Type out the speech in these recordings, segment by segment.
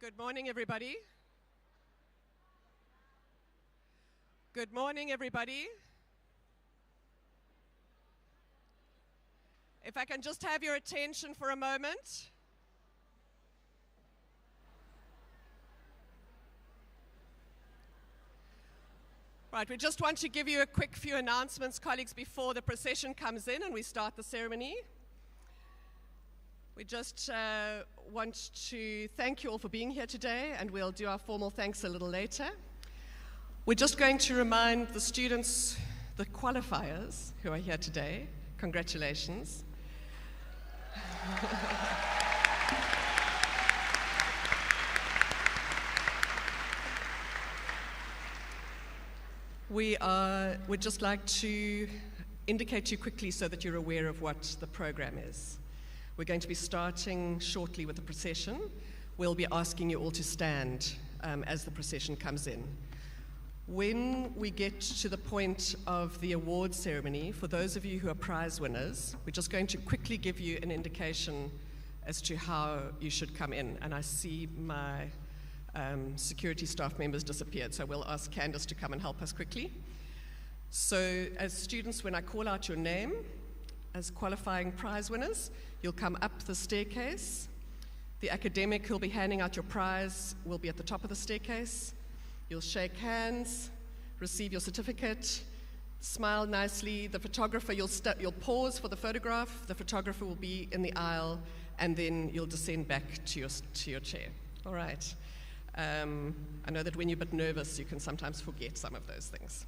Good morning, everybody. Good morning, everybody. If I can just have your attention for a moment. Right, we just want to give you a quick few announcements, colleagues, before the procession comes in and we start the ceremony. We just want to thank you all for being here today, and we'll do our formal thanks a little later. We're just going to remind the students, the qualifiers who are here today, congratulations. We'd just like to indicate to you quickly so that you're aware of what the program is. We're going to be starting shortly with the procession. We'll be asking you all to stand as the procession comes in. When we get to the point of the award ceremony, for those of you who are prize winners, we're just going to quickly give you an indication as to how you should come in. And I see my security staff members disappeared, so we'll ask Candace to come and help us quickly. So as students, when I call out your name as qualifying prize winners, you'll come up the staircase. The academic who'll be handing out your prize will be at the top of the staircase. You'll shake hands, receive your certificate, smile nicely. The photographer, you'll pause for the photograph. The photographer will be in the aisle, and then you'll descend back to your chair. All right. I know that when you're a bit nervous, you can sometimes forget some of those things.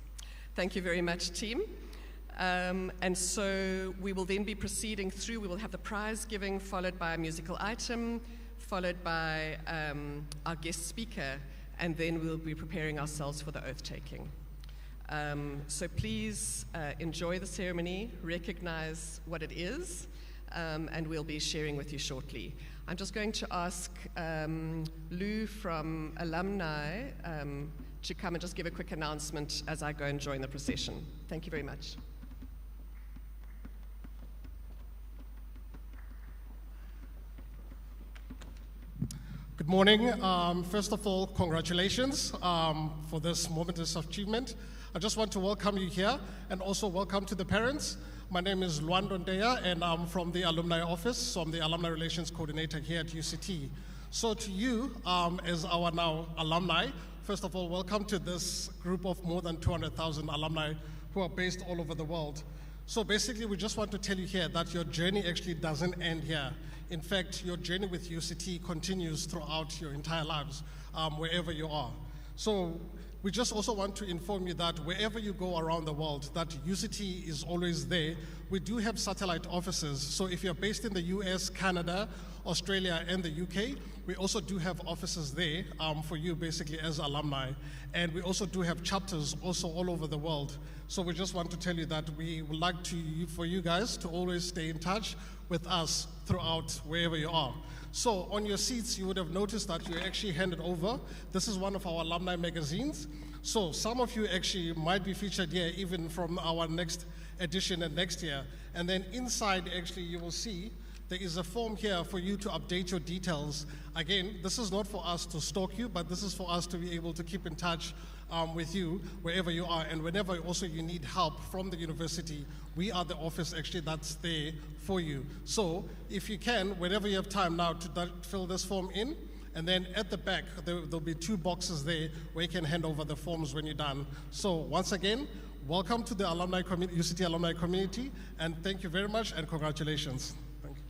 Thank you very much, team. And so we will then be proceeding through. We will have the prize giving, followed by a musical item, followed by our guest speaker, and then we'll be preparing ourselves for the oath taking. So please enjoy the ceremony, recognize what it is, and we'll be sharing with you shortly. I'm just going to ask Lou from Alumni to come and just give a quick announcement as I go and join the procession. Thank you very much. Good morning. First of all, congratulations for this momentous achievement. I just want to welcome you here and also welcome to the parents. My name is Luando Ndeya, and I'm from the Alumni Office, so I'm the Alumni Relations Coordinator here at UCT. So to you, as our now alumni, first of all, welcome to this group of more than 200,000 alumni who are based all over the world. So basically, we just want to tell you here that your journey actually doesn't end here. In fact, your journey with UCT continues throughout your entire lives, wherever you are. So we just also want to inform you that wherever you go around the world, that UCT is always there. We do have satellite offices. So if you're based in the US, Canada, Australia, and the UK, we also do have offices there for you basically as alumni. And we also do have chapters also all over the world. So we just want to tell you that we would like for you guys to always stay in touch with us throughout wherever you are. So on your seats, you would have noticed that you actually handed over. This is one of our alumni magazines. So some of you actually might be featured here even from our next edition and next year. And then inside, actually, you will see there is a form here for you to update your details. Again, this is not for us to stalk you, but this is for us to be able to keep in touch with you wherever you are. And whenever also you need help from the university, we are the office actually that's there for you. So if you can, whenever you have time now to fill this form in, and then at the back, there'll be 2 boxes there where you can hand over the forms when you're done. So once again, welcome to the UCT alumni community, and thank you very much, and congratulations. Thank you.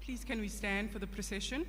Please, can we stand for the procession?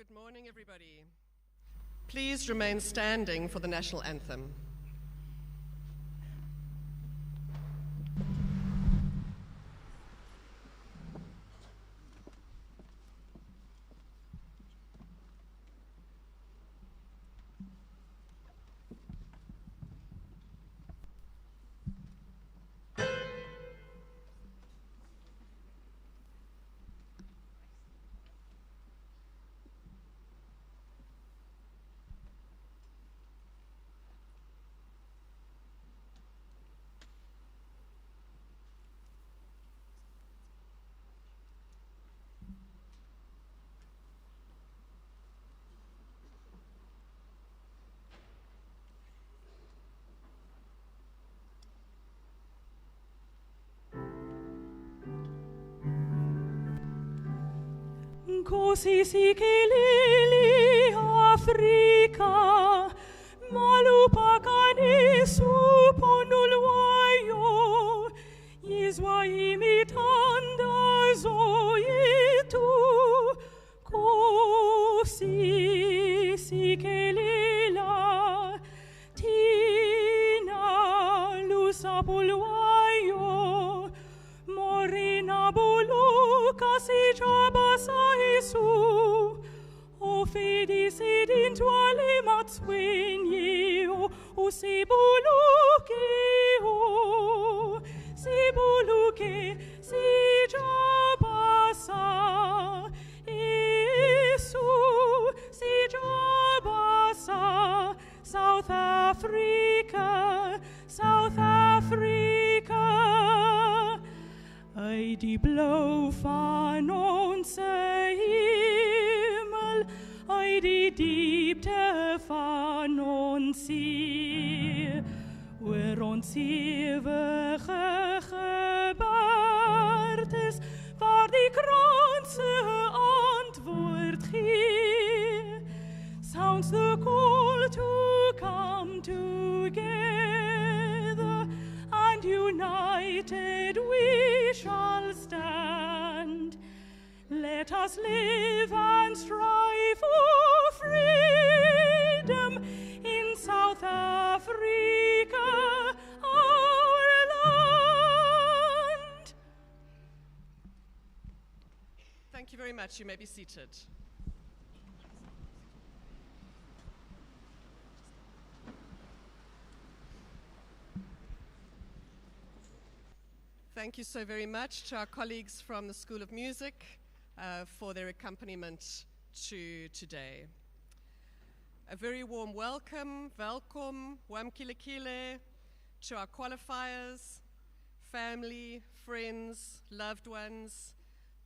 Good morning, everybody. Please remain standing for the national anthem. Così si che lili Africa malupa cane su ponul waio Yezwa imitanda zoitu Così si che lila tina lusa pulwaio Morina bulu kasi jabasa Isu O fedi sedin tuale matswenye O sibuluke si jabasa Isu si jabasa South Africa Ei die blauw van onze hemel, ei die diepte van ons ziel, waar ons eeuwige gebaard is, waar die kranse antwoord gee. Sounds the call to come together, and united we shall stand. Let us live and strive for freedom in South Africa, our land. Thank you very much. You may be seated. Thank you so very much to our colleagues from the School of Music for their accompaniment to today. A very warm welcome, wamkilekile, to our qualifiers, family, friends, loved ones,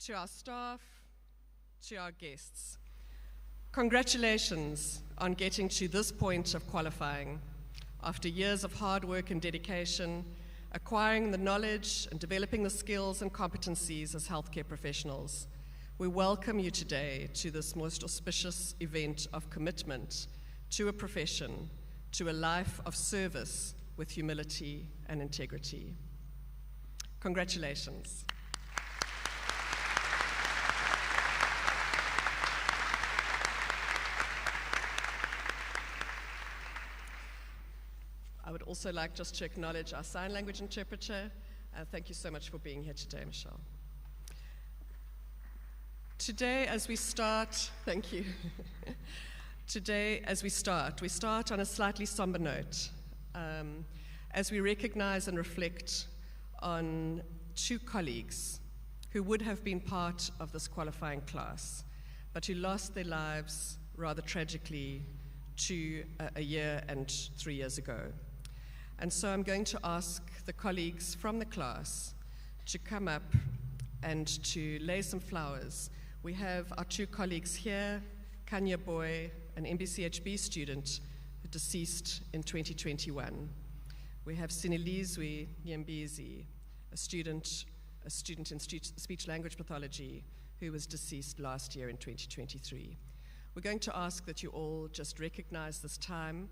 to our staff, to our guests. Congratulations on getting to this point of qualifying. After years of hard work and dedication, acquiring the knowledge and developing the skills and competencies as healthcare professionals, we welcome you today to this most auspicious event of commitment to a profession, to a life of service with humility and integrity. Congratulations. I would also like just to acknowledge our sign language interpreter. Thank you so much for being here today, Michelle. Today, as we start, thank you. Today, as we start on a slightly somber note, as we recognize and reflect on two colleagues who would have been part of this qualifying class, but who lost their lives rather tragically a year and 3 years ago. And so I'm going to ask the colleagues from the class to come up and to lay some flowers. We have our two colleagues here, Kanya Boy, an MBCHB student who deceased in 2021. We have Sinilizwe Nyembezi, a student in speech-language pathology who was deceased last year in 2023. We're going to ask that you all just recognize this time.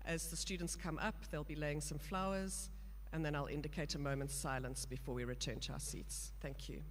As the students come up, they'll be laying some flowers, and then I'll indicate a moment's silence before we return to our seats. Thank you.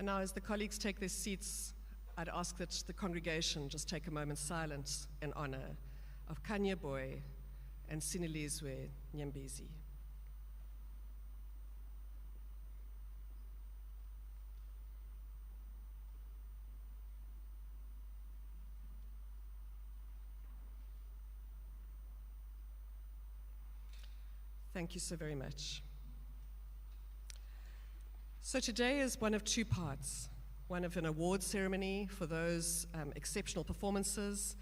And now as the colleagues take their seats, I'd ask that the congregation just take a moment's silence in honor of Kanye Boy and Sinilizwe Nyembezi. Thank you so very much. So today is one of two parts, one of an awards ceremony for those exceptional performances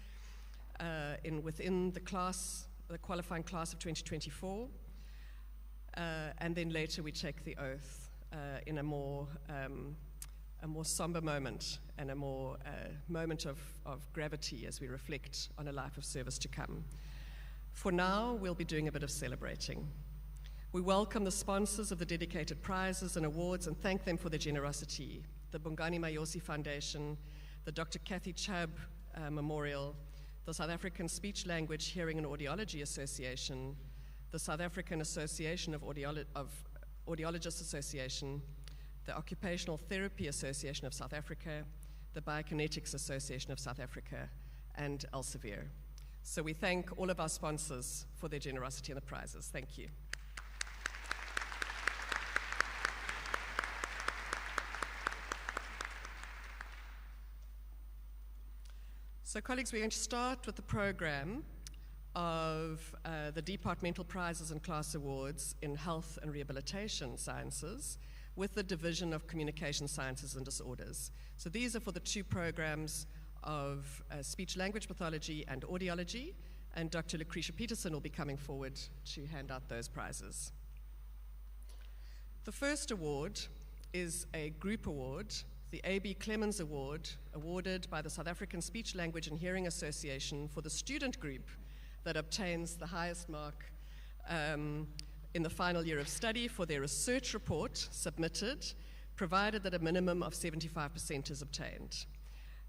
within the class, the qualifying class of 2024, and then later we take the oath in a more somber moment and a more moment of gravity as we reflect on a life of service to come. For now, we'll be doing a bit of celebrating. We welcome the sponsors of the dedicated prizes and awards and thank them for their generosity. The Bongani Mayosi Foundation, the Dr. Kathy Chubb Memorial, the South African Speech Language Hearing and Audiology Association, the South African Association of Audiologists Association, the Occupational Therapy Association of South Africa, the Biokinetics Association of South Africa, and Elsevier. So we thank all of our sponsors for their generosity in the prizes. Thank you. So colleagues, we're going to start with the program of the departmental prizes and class awards in health and rehabilitation sciences with the Division of Communication Sciences and Disorders. So these are for the two programs of speech-language pathology and audiology, and Dr. Lucretia Peterson will be coming forward to hand out those prizes. The first award is a group award, the A.B. Clemens Award, awarded by the South African Speech, Language and Hearing Association for the student group that obtains the highest mark in the final year of study for their research report submitted, provided that a minimum of 75% is obtained.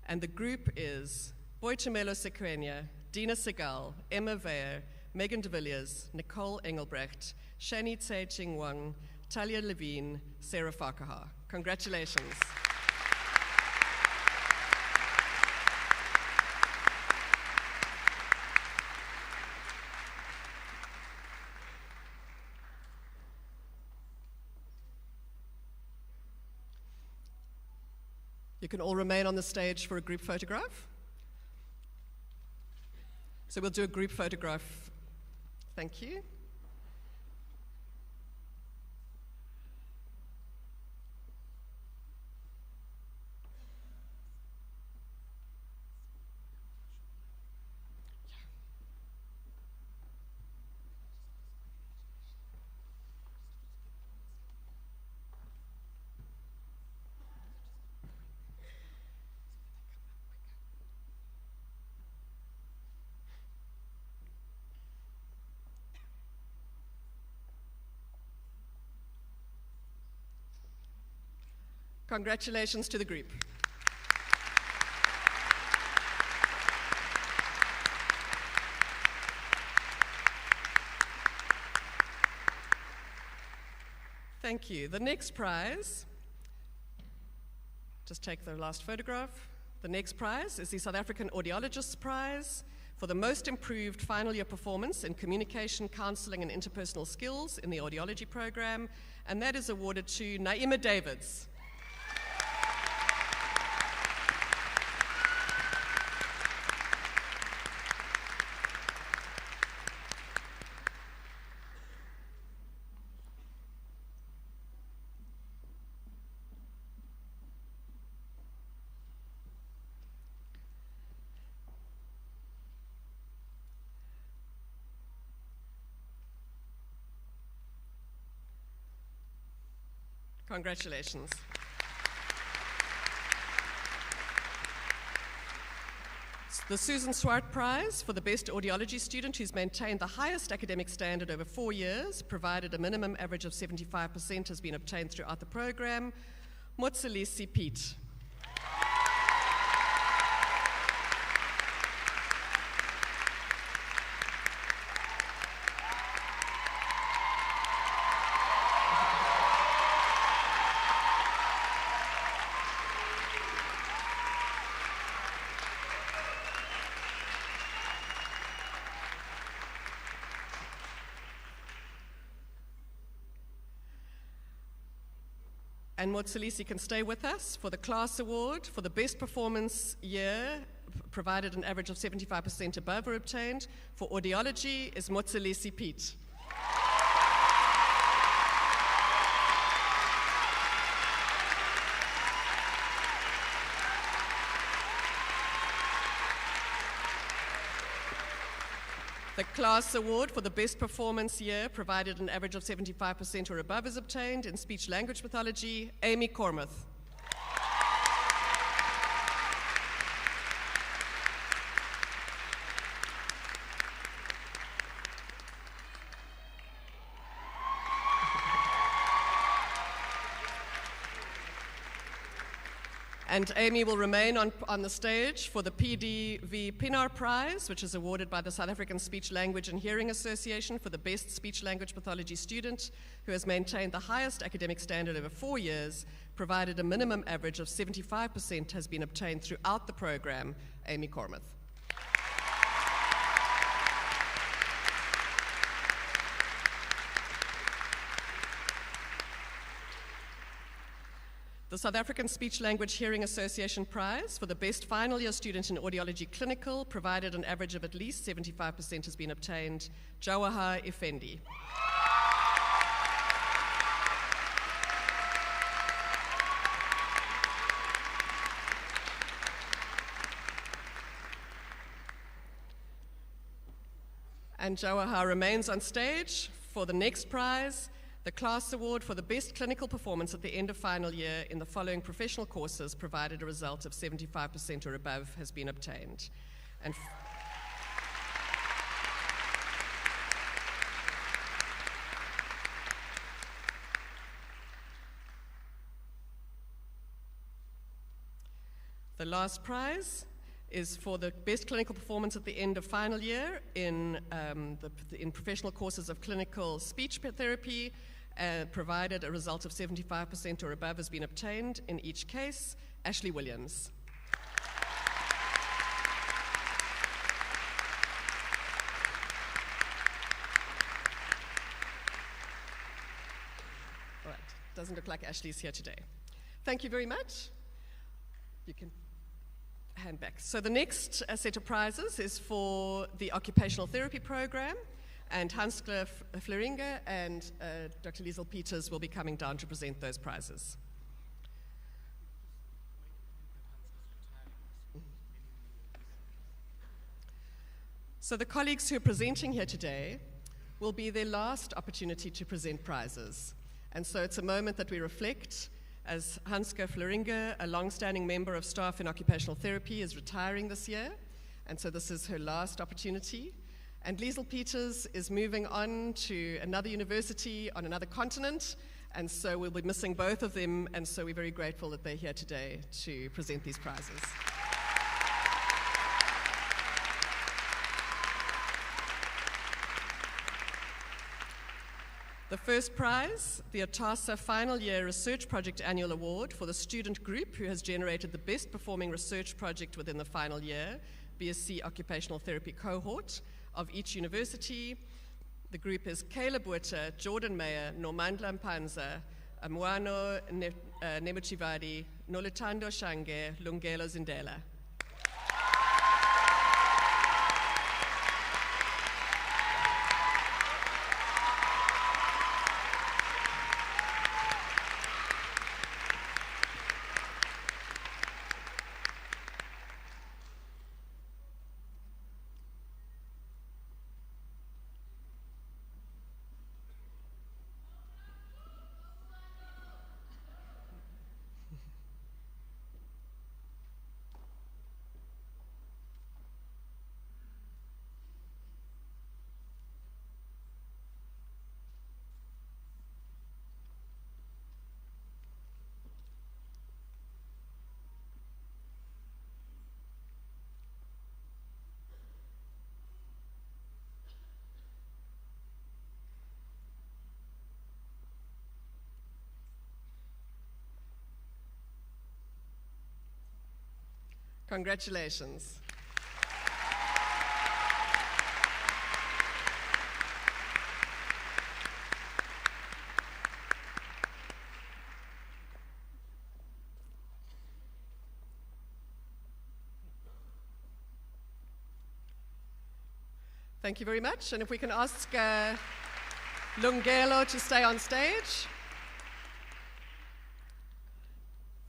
And the group is Boitumelo Sequenia, Dina Segal, Emma Weyer, Megan de Villiers, Nicole Engelbrecht, Shani Tse Ching-Wang, Talia Levine, Sarah Farkaha. Congratulations. You can all remain on the stage for a group photograph. So we'll do a group photograph. Thank you. Congratulations to the group. Thank you. The next prize, just take the last photograph. The next prize is the South African Audiologists Prize for the most improved final year performance in communication, counseling, and interpersonal skills in the audiology program, and that is awarded to Naima Davids. Congratulations. The Susan Swart Prize for the best audiology student who's maintained the highest academic standard over 4 years, provided a minimum average of 75% has been obtained throughout the program, Motsalisi Pete. And Motsalisi can stay with us for the class award for the best performance year, provided an average of 75% above or obtained. For audiology is Motsalisi Pete. The class award for the best performance year, provided an average of 75% or above, is obtained in speech-language pathology, Amy Cormuth. And Amy will remain on the stage for the PDV Pinar Prize, which is awarded by the South African Speech, Language and Hearing Association for the best speech-language pathology student who has maintained the highest academic standard over 4 years, provided a minimum average of 75% has been obtained throughout the program, Amy Cormuth. The South African Speech Language Hearing Association Prize for the best final year student in audiology clinical, provided an average of at least 75% has been obtained, Jawahar Effendi. And Jawahar remains on stage for the next prize, the class award for the best clinical performance at the end of final year in the following professional courses, provided a result of 75% or above has been obtained. And the last prize is for the best clinical performance at the end of final year in professional courses of clinical speech therapy, provided a result of 75% or above has been obtained in each case, Ashley Williams. All right, doesn't look like Ashley's here today. Thank you very much. You can hand back. So the next set of prizes is for the occupational therapy program, and Hanske Fleringe and Dr. Liesel Peters will be coming down to present those prizes. So the colleagues who are presenting here today will be their last opportunity to present prizes. And so it's a moment that we reflect as Hanske Fleringe, a long-standing member of staff in occupational therapy, is retiring this year. And so this is her last opportunity. And Liesel Peters is moving on to another university on another continent, and so we'll be missing both of them, and so we're very grateful that they're here today to present these prizes. The first prize, the OTASA Final Year Research Project Annual Award for the student group who has generated the best performing research project within the final year, BSc Occupational Therapy cohort of each university. The group is Kayla Buerta, Jordan Meyer, Normandla Mpanza, Amuano Nemuchivadi, Nolutando Shange, Lungelo Zindela. Congratulations. Thank you very much. And if we can ask Lungelo to stay on stage.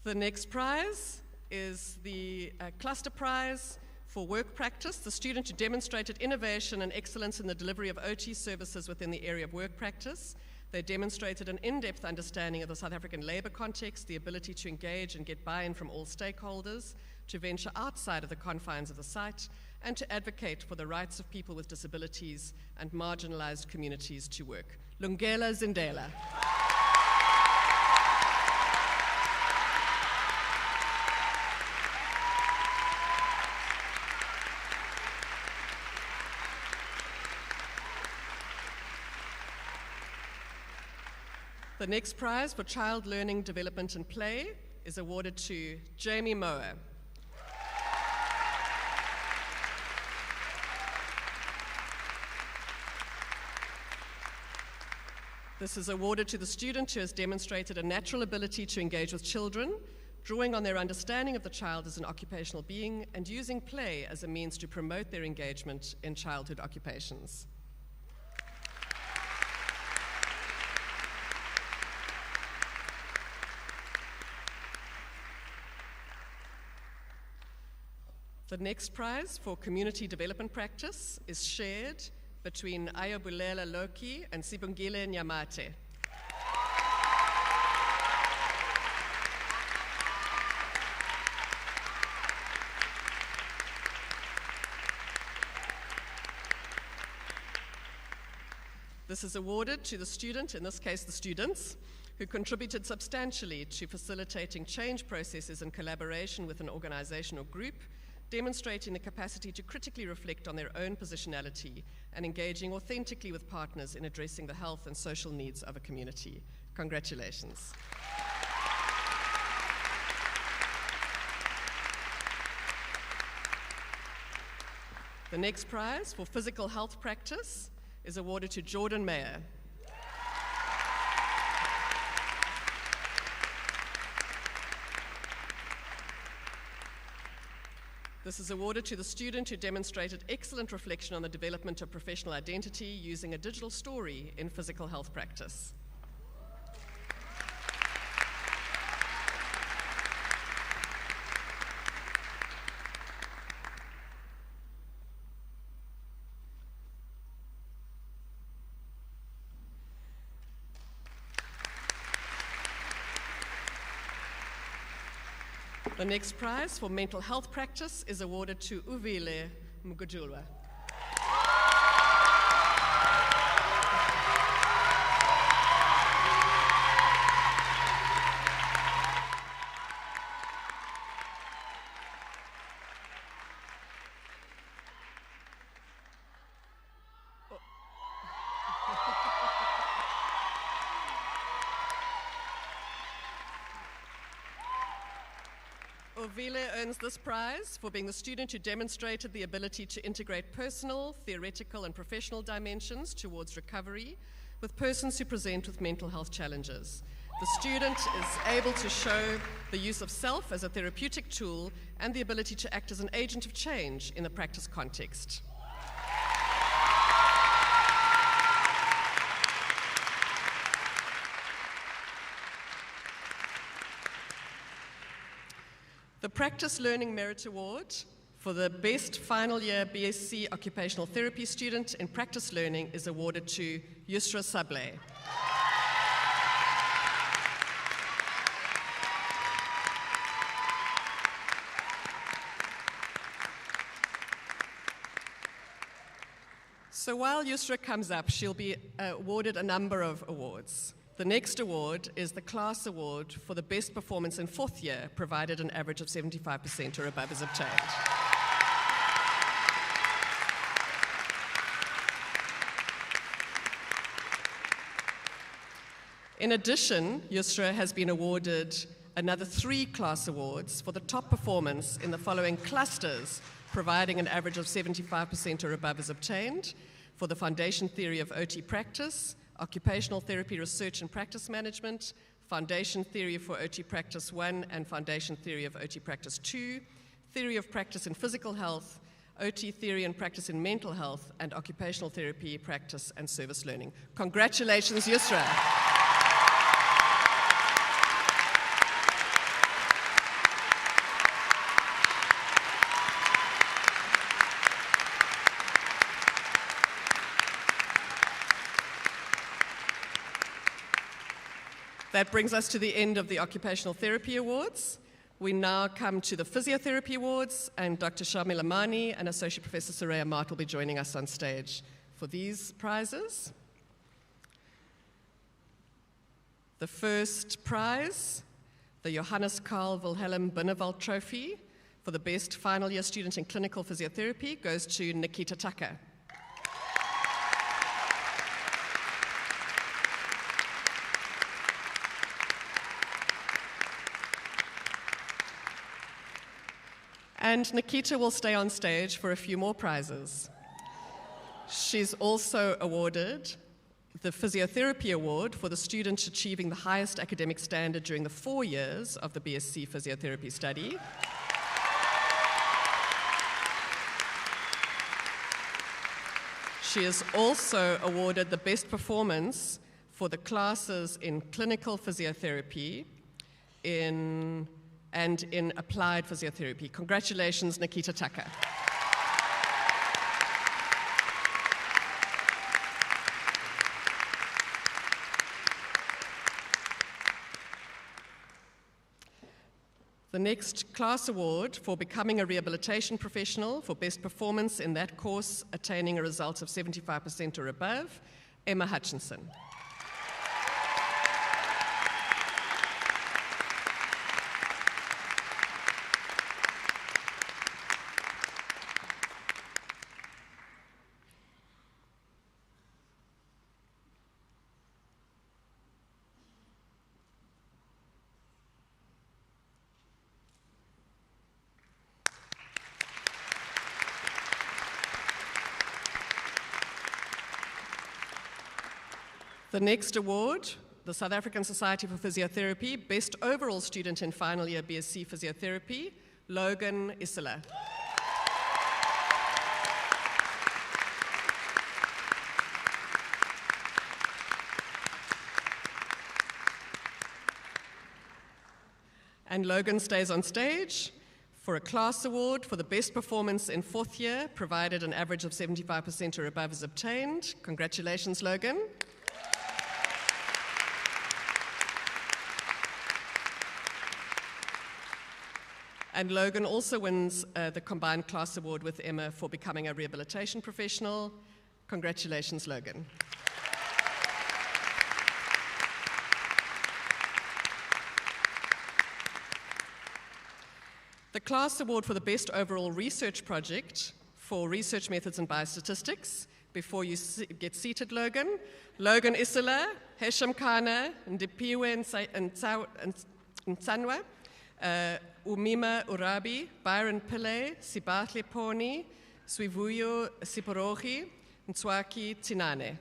The next prize is the cluster prize for work practice. The student who demonstrated innovation and excellence in the delivery of OT services within the area of work practice. They demonstrated an in-depth understanding of the South African labor context, the ability to engage and get buy-in from all stakeholders, to venture outside of the confines of the site, and to advocate for the rights of people with disabilities and marginalized communities to work. Lungela Zindela. The next prize for child learning, development, and play is awarded to Jamie Moa. This is awarded to the student who has demonstrated a natural ability to engage with children, drawing on their understanding of the child as an occupational being and using play as a means to promote their engagement in childhood occupations. The next prize for community development practice is shared between Ayobulela Loki and Sibongile Nyamate. This is awarded to the student, in this case the students, who contributed substantially to facilitating change processes in collaboration with an organization or group, demonstrating the capacity to critically reflect on their own positionality and engaging authentically with partners in addressing the health and social needs of a community. Congratulations. The next prize for physical health practice is awarded to Jordan Mayer. This is awarded to the student who demonstrated excellent reflection on the development of professional identity using a digital story in physical health practice. The next prize for mental health practice is awarded to Uvile Mugujulwa. Ovile earns this prize for being the student who demonstrated the ability to integrate personal, theoretical, and professional dimensions towards recovery with persons who present with mental health challenges. The student is able to show the use of self as a therapeutic tool and the ability to act as an agent of change in the practice context. The Practice Learning Merit Award for the best final year BSc occupational therapy student in practice learning is awarded to Yusra Sablé. So while Yusra comes up, she'll be awarded a number of awards. The next award is the class award for the best performance in fourth year, provided an average of 75% or above is obtained. In addition, Yusra has been awarded another 3 class awards for the top performance in the following clusters, providing an average of 75% or above is obtained, for the Foundation Theory of OT Practice, Occupational Therapy Research and Practice Management, Foundation Theory for OT Practice 1 and Foundation Theory of OT Practice 2, Theory of Practice in Physical Health, OT theory and practice in mental health, and occupational therapy practice and service learning. Congratulations, Yusra. That brings us to the end of the Occupational Therapy Awards. We now come to the Physiotherapy Awards, and Dr. Shamila Mani and Associate Professor Sarah Baartman will be joining us on stage for these prizes. The first prize, the Johannes Carl Wilhelm Binnenwald Trophy for the best final year student in clinical physiotherapy, goes to Nikita Tucker. And Nikita will stay on stage for a few more prizes. She's also awarded the Physiotherapy Award for the student achieving the highest academic standard during the 4 years of the BSc Physiotherapy study. She is also awarded the best performance for the classes in clinical physiotherapy and in applied physiotherapy. Congratulations, Nikita Tucker. The next class award for becoming a rehabilitation professional for best performance in that course, attaining a result of 75% or above, Emma Hutchinson. The next award, the South African Society for Physiotherapy, Best Overall Student in Final Year BSc Physiotherapy, Logan Isela. And Logan stays on stage for a class award for the best performance in 4th year, provided an average of 75% or above is obtained. Congratulations, Logan. And Logan also wins the combined class award with Emma for becoming a rehabilitation professional. Congratulations, Logan. The class award for the best overall research project for research methods and biostatistics. Before you get seated, Logan. Logan Isela, Hesham Kana, Ndipiwe Nsanwa, Umima Urabi, Byron Pillay, Sibahle Poni, Swivuyo Siporohi, Ntswaki Tinane.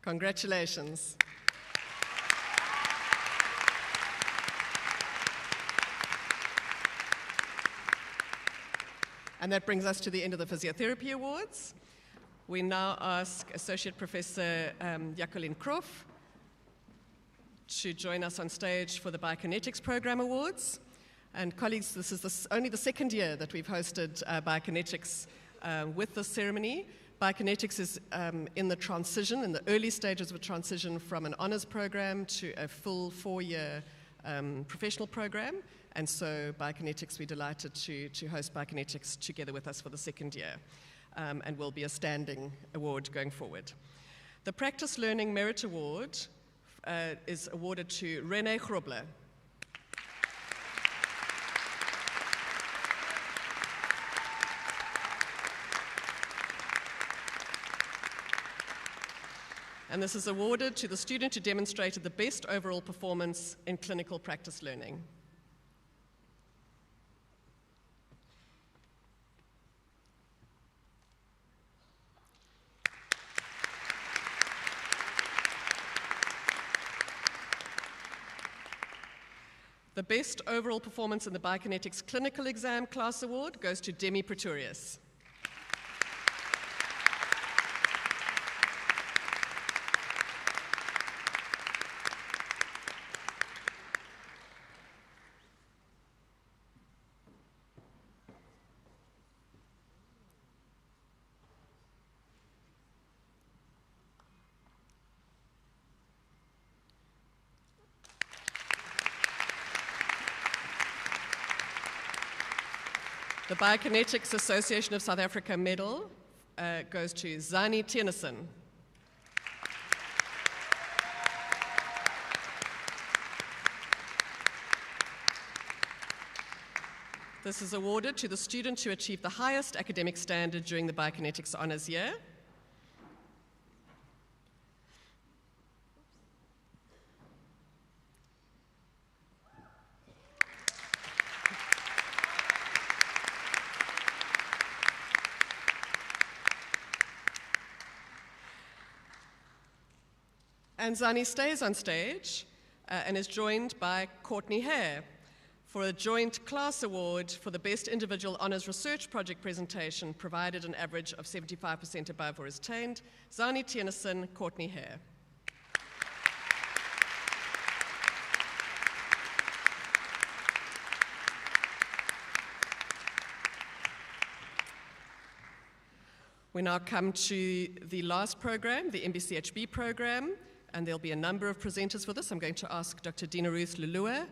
Congratulations. And that brings us to the end of the Physiotherapy Awards. We now ask Associate Professor Jacqueline Kroff to join us on stage for the Biokinetics Program Awards. And colleagues, this is only the second year that we've hosted Biokinetics with this ceremony. Biokinetics is in the early stages of a transition from an honors program to a full 4-year professional program. And so Biokinetics, we're delighted to host Biokinetics together with us for the second year, and will be a standing award going forward. The Practice Learning Merit Award is awarded to René Grobler. and this is awarded to the student who demonstrated the best overall performance in clinical practice learning. The best overall performance in the Biokinetics Clinical Exam Class Award goes to Demi Pretorius. The Biokinetics Association of South Africa medal goes to Zani Tennyson. This is awarded to the student who achieved the highest academic standard during the Biokinetics Honours Year. And Zani stays on stage and is joined by Courtney Hare for a joint class award for the best individual honours research project presentation, provided an average of 75% above or is attained. Zani Tennyson, Courtney Hare. We now come to the last program, the MBCHB program, and there'll be a number of presenters for this. I'm going to ask Dr. Dina Ruth Lulua,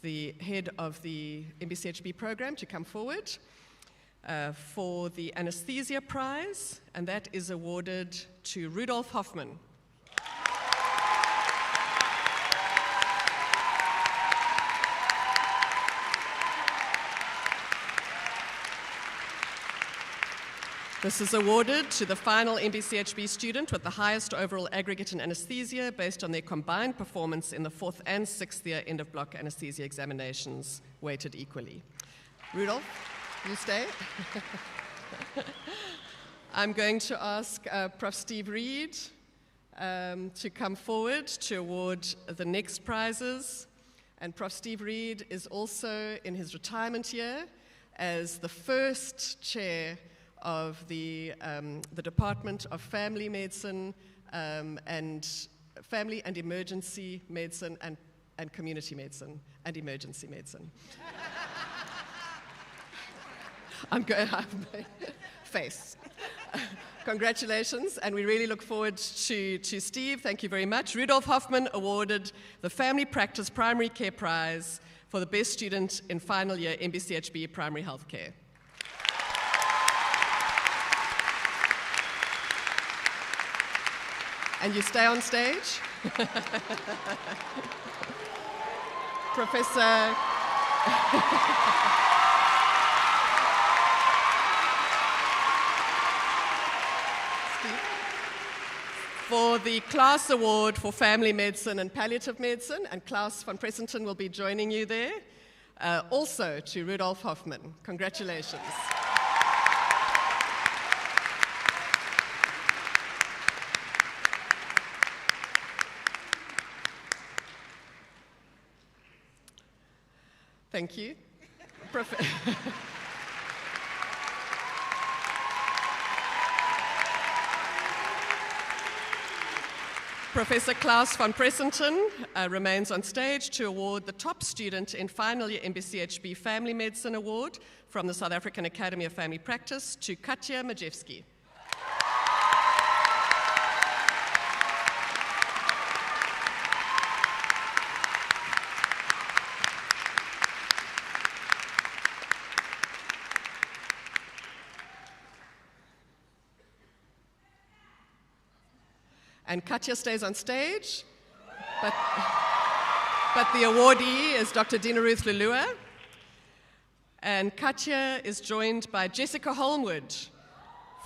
the head of the MBCHB program, to come forward for the Anesthesia Prize, and that is awarded to Rudolf Hoffman. This is awarded to the final MBCHB student with the highest overall aggregate in anesthesia based on their combined performance in the 4th and 6th year end-of-block anesthesia examinations, weighted equally. Rudolph, you stay. I'm going to ask Prof. Steve Reed to come forward to award the next prizes. And Prof. Steve Reed is also in his retirement year as the first chair of the Department of Family Medicine and Family and Emergency Medicine and Community Medicine and Emergency Medicine. I'm going to have my face. Congratulations, and we really look forward to Steve. Thank you very much. Rudolf Hoffman awarded the Family Practice Primary Care Prize for the best student in final year MBCHB Primary Health Care. And you stay on stage. Professor for the Class Award for Family Medicine and Palliative Medicine, and Klaus van Pressenton will be joining you there. Also to Rudolf Hoffman. Congratulations. Thank you. Professor Klaus van Pressenton remains on stage to award the top student in final year MBCHB Family Medicine Award from the South African Academy of Family Practice to Katja Majewski. And Katja stays on stage, but the awardee is Dr. Dina Ruth Lulua. And Katja is joined by Jessica Holmwood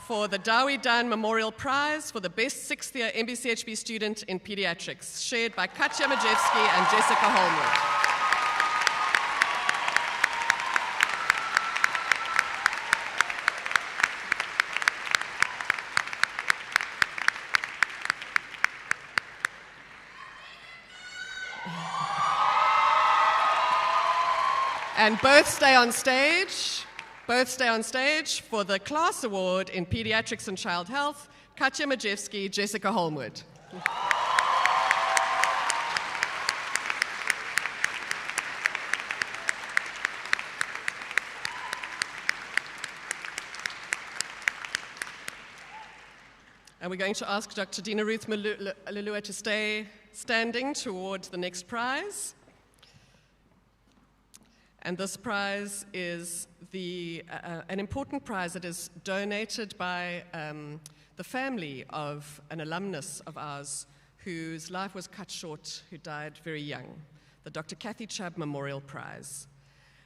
for the Dowie Dan Memorial Prize for the Best Sixth-Year MBCHB Student in Pediatrics, shared by Katja Majewski and Jessica Holmwood. And both stay on stage for the Class Award in Pediatrics and Child Health, Katja Majewski, Jessica Holmwood. And we're going to ask Dr. Dina Ruth Lulua to stay standing toward the next prize. And this prize is an important prize that is donated by the family of an alumnus of ours whose life was cut short, who died very young, the Dr. Kathy Chubb Memorial Prize.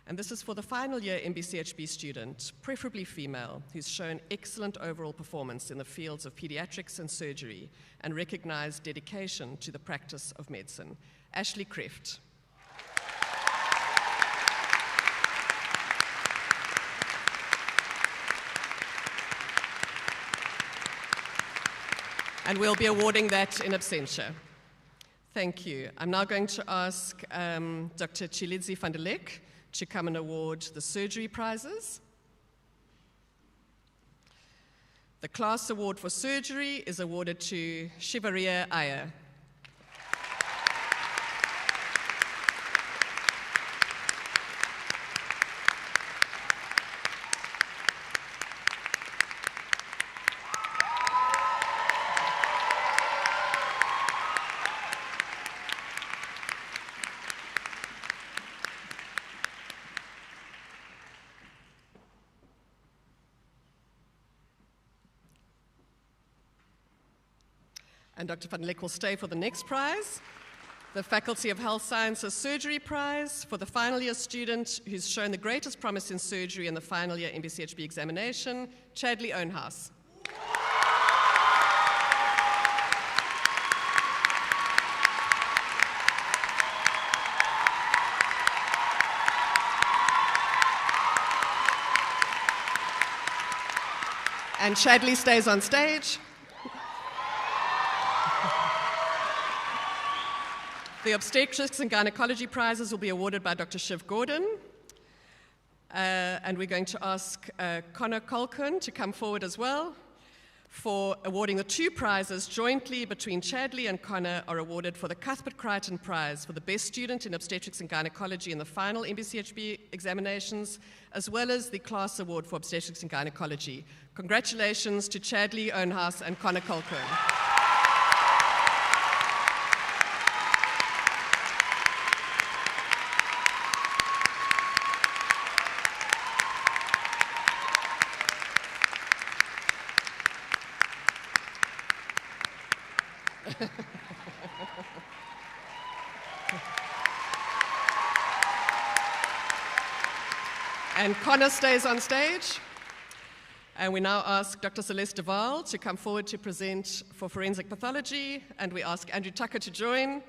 And this is for the final year MBCHB student, preferably female, who's shown excellent overall performance in the fields of pediatrics and surgery and recognized dedication to the practice of medicine. Ashley Kreft. And we'll be awarding that in absentia. Thank you. I'm now going to ask Dr. Chilidzi van der Lek to come and award the surgery prizes. The Class Award for Surgery is awarded to Shivaria Iyer. And Dr. van der Lek will stay for the next prize, the Faculty of Health Sciences Surgery Prize for the final year student who's shown the greatest promise in surgery in the final year MBCHB examination, Chadley Ownhouse. And Chadley stays on stage. The Obstetrics and Gynecology Prizes will be awarded by Dr. Shiv Gordon. And we're going to ask Connor Colquhoun to come forward as well for awarding the two prizes jointly between Chadley and Connor are awarded for the Cuthbert Crichton Prize for the Best Student in Obstetrics and Gynecology in the final MBCHB examinations, as well as the Class Award for Obstetrics and Gynecology. Congratulations to Chadley Ownhouse and Connor Colquhoun. And Connor stays on stage. And we now ask Dr. Celeste de Waal to come forward to present for forensic pathology. And we ask Andrew Tucker to join.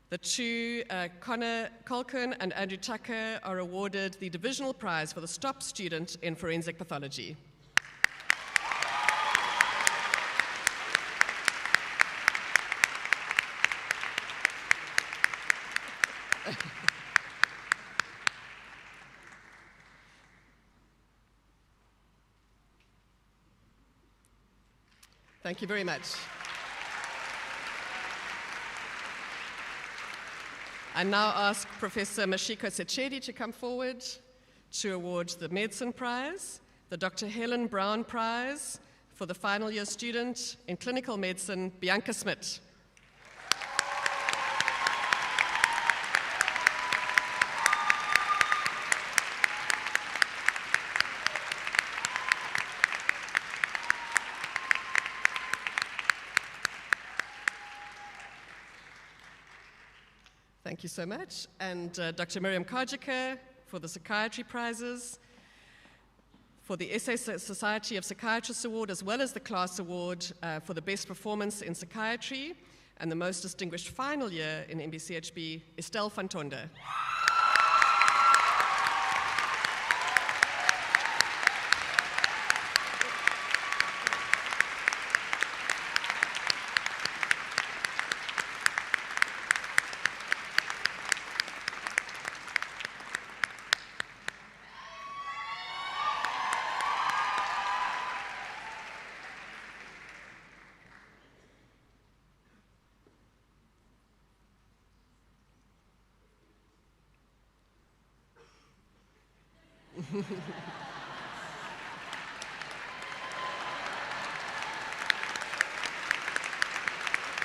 The two, Connor Colquhoun and Andrew Tucker, are awarded the divisional prize for the top student in forensic pathology. Thank you very much. I now ask Professor Mashiko Sechedi to come forward to award the Medicine Prize, the Dr. Helen Brown Prize for the final year student in clinical medicine, Bianca Smith. Thank you so much. And Dr. Miriam Kajika for the psychiatry prizes. for the SA Society of Psychiatrists Award, as well as the Class Award for the Best Performance in Psychiatry, and the Most Distinguished Final Year in MBCHB, Estelle Fantonda.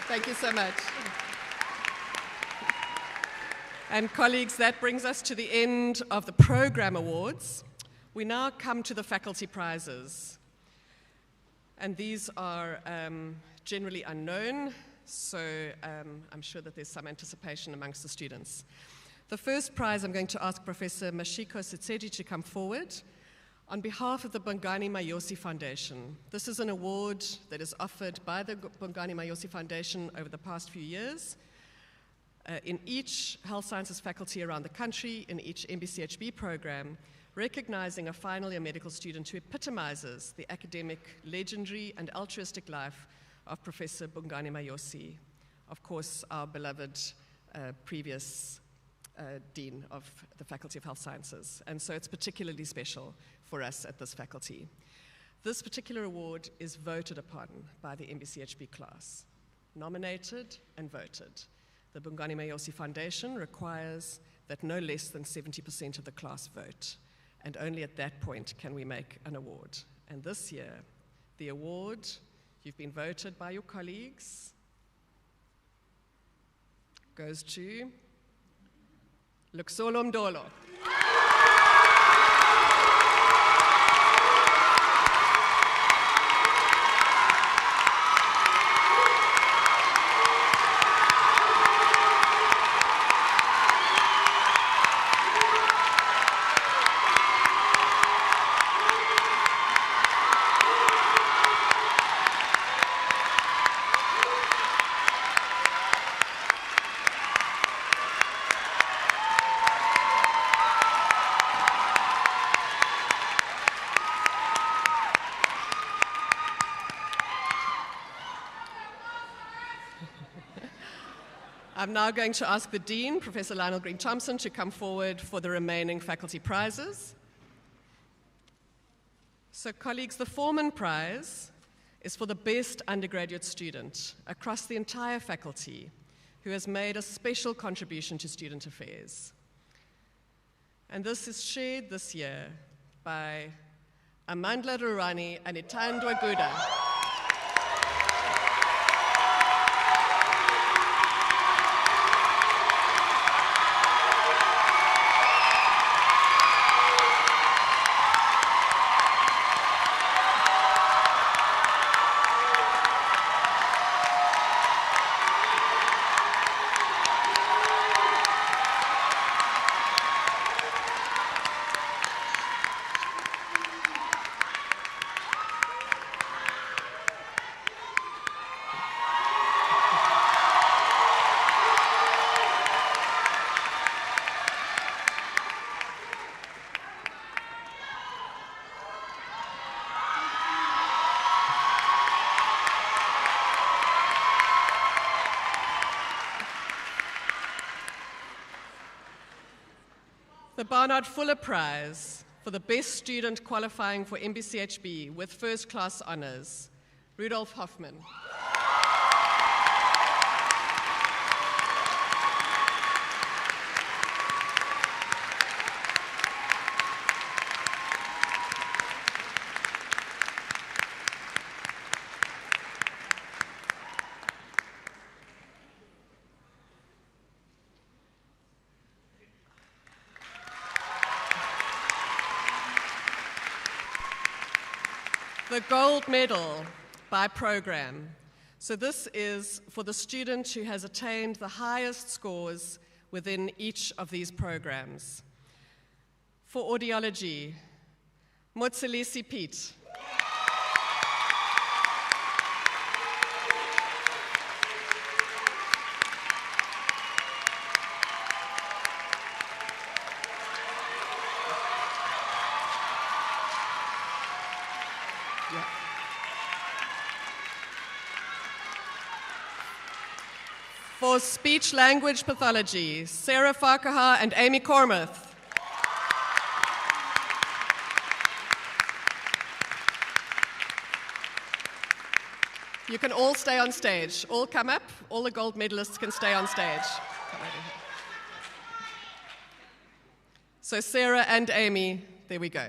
Thank you so much. And colleagues, that brings us to the end of the program awards. We now come to the faculty prizes. And these are generally unknown, so I'm sure that there's some anticipation amongst the students. The first prize, I'm going to ask Professor Mashiko Sitseji to come forward on behalf of the Bongani Mayosi Foundation. This is an award that is offered by the Bongani Mayosi Foundation over the past few years in each health sciences faculty around the country, in each MBCHB program, recognizing a final year medical student who epitomizes the academic, legendary, and altruistic life of Professor Bongani Mayosi, of course, our beloved previous Dean of the Faculty of Health Sciences. And so it's particularly special for us at this faculty. This particular award is voted upon by the MBCHB class, nominated and voted. The Bongani Mayosi Foundation requires that no less than 70% of the class vote, and only at that point can we make an award. And this year, the award, you've been voted by your colleagues, goes to Luxolo Mdolo. I'm now going to ask the Dean, Professor Lionel Green-Thompson, to come forward for the remaining faculty prizes. So colleagues, the Foreman Prize is for the best undergraduate student across the entire faculty who has made a special contribution to student affairs. And this is shared this year by Amandla Rurani and Itandwa Guda. The Barnard Fuller Prize for the best student qualifying for MBCHB with first-class honors, Rudolf Hoffman. The gold medal by program. So this is for the student who has attained the highest scores within each of these programs. For audiology, Motselisi Pete. For speech-language pathology, Sarah Farkaha and Amy Cormuth. You can all stay on stage. All come up. All the gold medalists can stay on stage. So Sarah and Amy, there we go.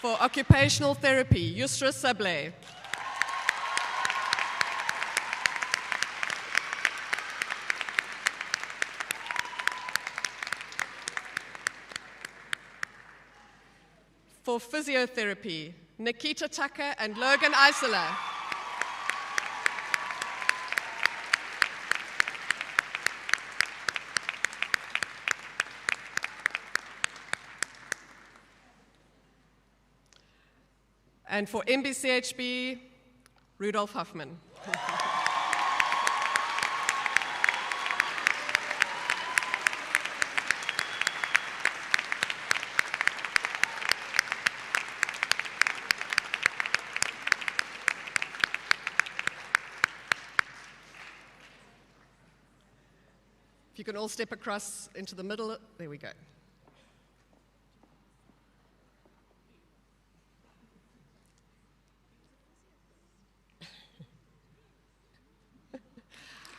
For occupational therapy, Yusra Sablé. For physiotherapy, Nikita Tucker and Logan Isola. And for MBCHB, Rudolf Hoffman. If you can all step across into the middle, there we go.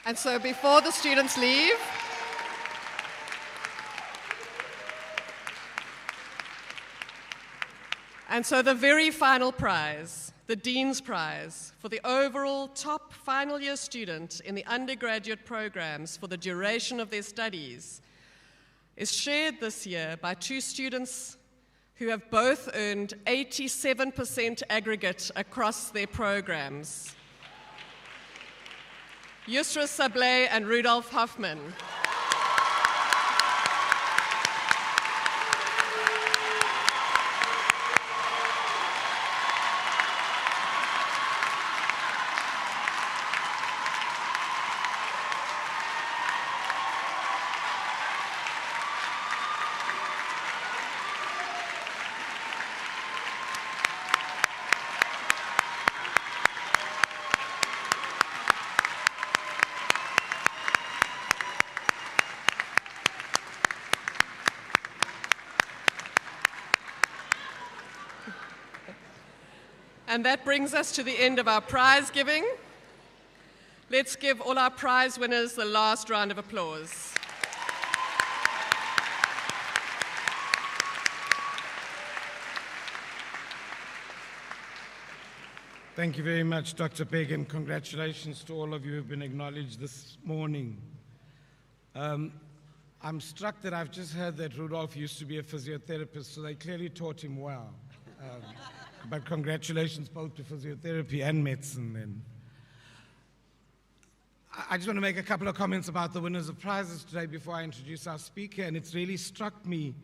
And so before the students leave, and so the very final prize, the Dean's Prize, for the overall top final year student in the undergraduate programs for the duration of their studies, is shared this year by two students who have both earned 87% aggregate across their programs. Yusra Sablé and Rudolf Hoffman. And that brings us to the end of our prize giving. Let's give all our prize winners the last round of applause. Thank you very much, Dr. Peg, and congratulations to all of you who have been acknowledged this morning. I'm struck that I've just heard that Rudolf used to be a physiotherapist, so they clearly taught him well. But congratulations both to physiotherapy and medicine then. I just want to make a couple of comments about the winners of prizes today before I introduce our speaker, and it's really struck me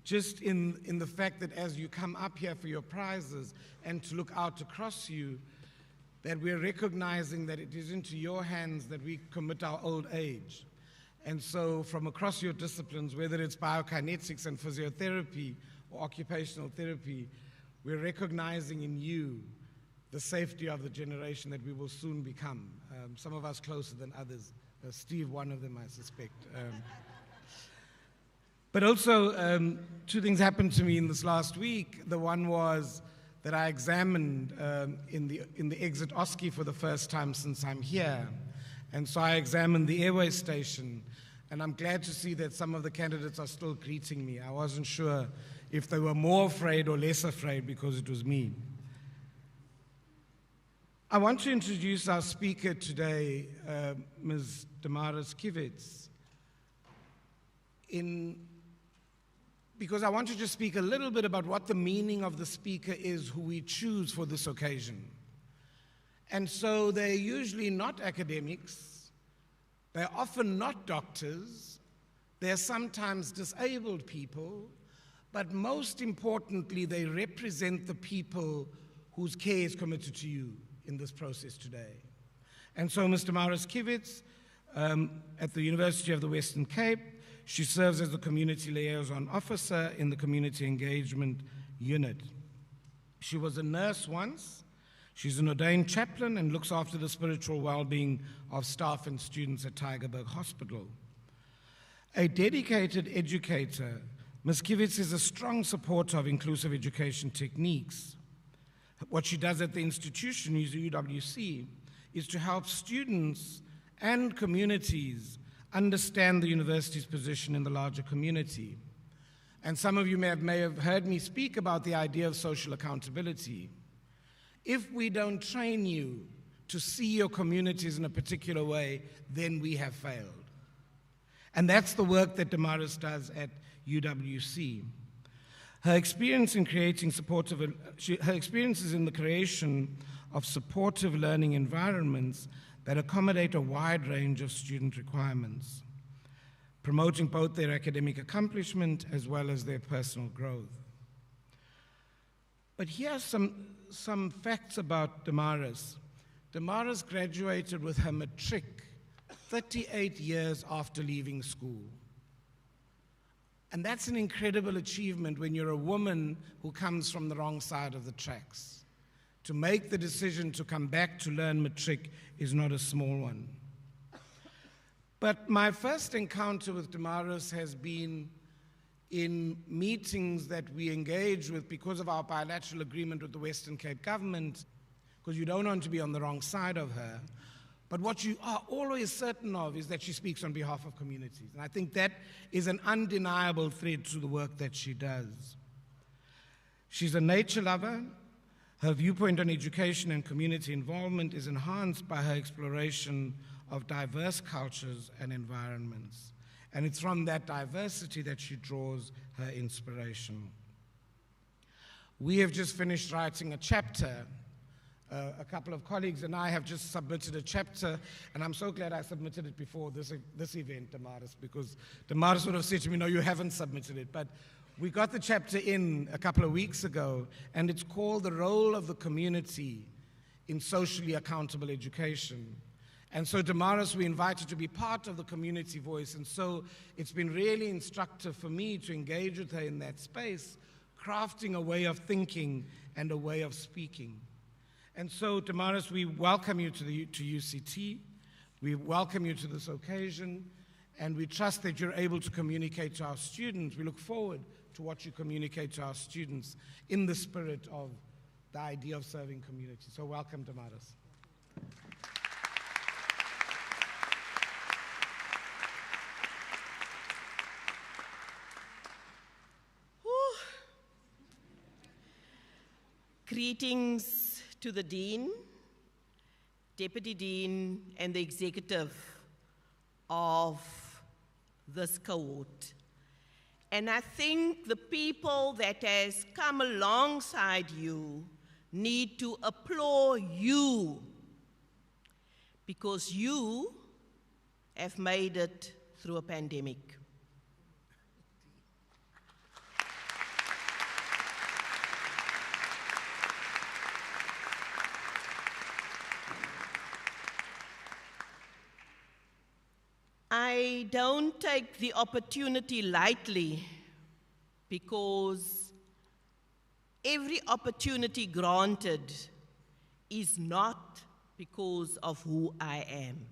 just in the fact that as you come up here for your prizes and to look out across you, that we're recognizing that it is into your hands that we commit our old age. And so from across your disciplines, whether it's biokinetics and physiotherapy or occupational therapy, we're recognizing in you the safety of the generation that we will soon become. Some of us closer than others. Steve, one of them, I suspect. But also, two things happened to me in this last week. The one was that I examined in the exit OSCE for the first time since I'm here. And so I examined the airway station, and I'm glad to see that some of the candidates are still greeting me. I wasn't sure if they were more afraid or less afraid because it was me. I want to introduce our speaker today, Ms. Damaris Kivitz, because I want to just speak a little bit about what the meaning of the speaker is who we choose for this occasion. And so they're usually not academics, They're often not doctors. They're sometimes disabled people. But most importantly, they represent the people whose care is committed to you in this process today. And so Ms. Damaris Kivitz, at the University of the Western Cape, she serves as the Community Liaison Officer in the Community Engagement Unit. She was a nurse once. She's an ordained chaplain and looks after the spiritual well-being of staff and students at Tygerberg Hospital. A dedicated educator, Ms. Kivitz is a strong supporter of inclusive education techniques. What she does at the institution, UWC, is to help students and communities understand the university's position in the larger community. And some of you may have heard me speak about the idea of social accountability. If we don't train you to see your communities in a particular way, then we have failed. And that's the work that Damaris does at UWC. Her experience in creating her experiences in the creation of supportive learning environments that accommodate a wide range of student requirements, promoting both their academic accomplishment as well as their personal growth. But here's some facts about Damaris. Damaris graduated with her matric 38 years after leaving school. And that's an incredible achievement when you're a woman who comes from the wrong side of the tracks. To make the decision to come back to learn matric is not a small one. But my first encounter with Damaris has been in meetings that we engage with because of our bilateral agreement with the Western Cape government, because you don't want to be on the wrong side of her. But what you are always certain of is that she speaks on behalf of communities. And I think that is an undeniable thread to the work that she does. She's a nature lover. Her viewpoint on education and community involvement is enhanced by her exploration of diverse cultures and environments. And it's from that diversity that she draws her inspiration. We have just finished writing a chapter. A couple of colleagues and I have just submitted a chapter, and I'm so glad I submitted it before this event, Damaris, because Damaris would have said to me, no, you haven't submitted it. But we got the chapter in a couple of weeks ago, and it's called The Role of the Community in Socially Accountable Education. And so Damaris, we invited to be part of the community voice, and so it's been really instructive for me to engage with her in that space, crafting a way of thinking and a way of speaking. And so, Damaris, we welcome you to UCT. We welcome you to this occasion, and we trust that you're able to communicate to our students. We look forward to what you communicate to our students in the spirit of the idea of serving community. So welcome, Damaris. Greetings to the Dean, Deputy Dean, and the executive of this cohort. And I think the people that has come alongside you need to applaud you, because you have made it through a pandemic. I don't take the opportunity lightly, because every opportunity granted is not because of who I am.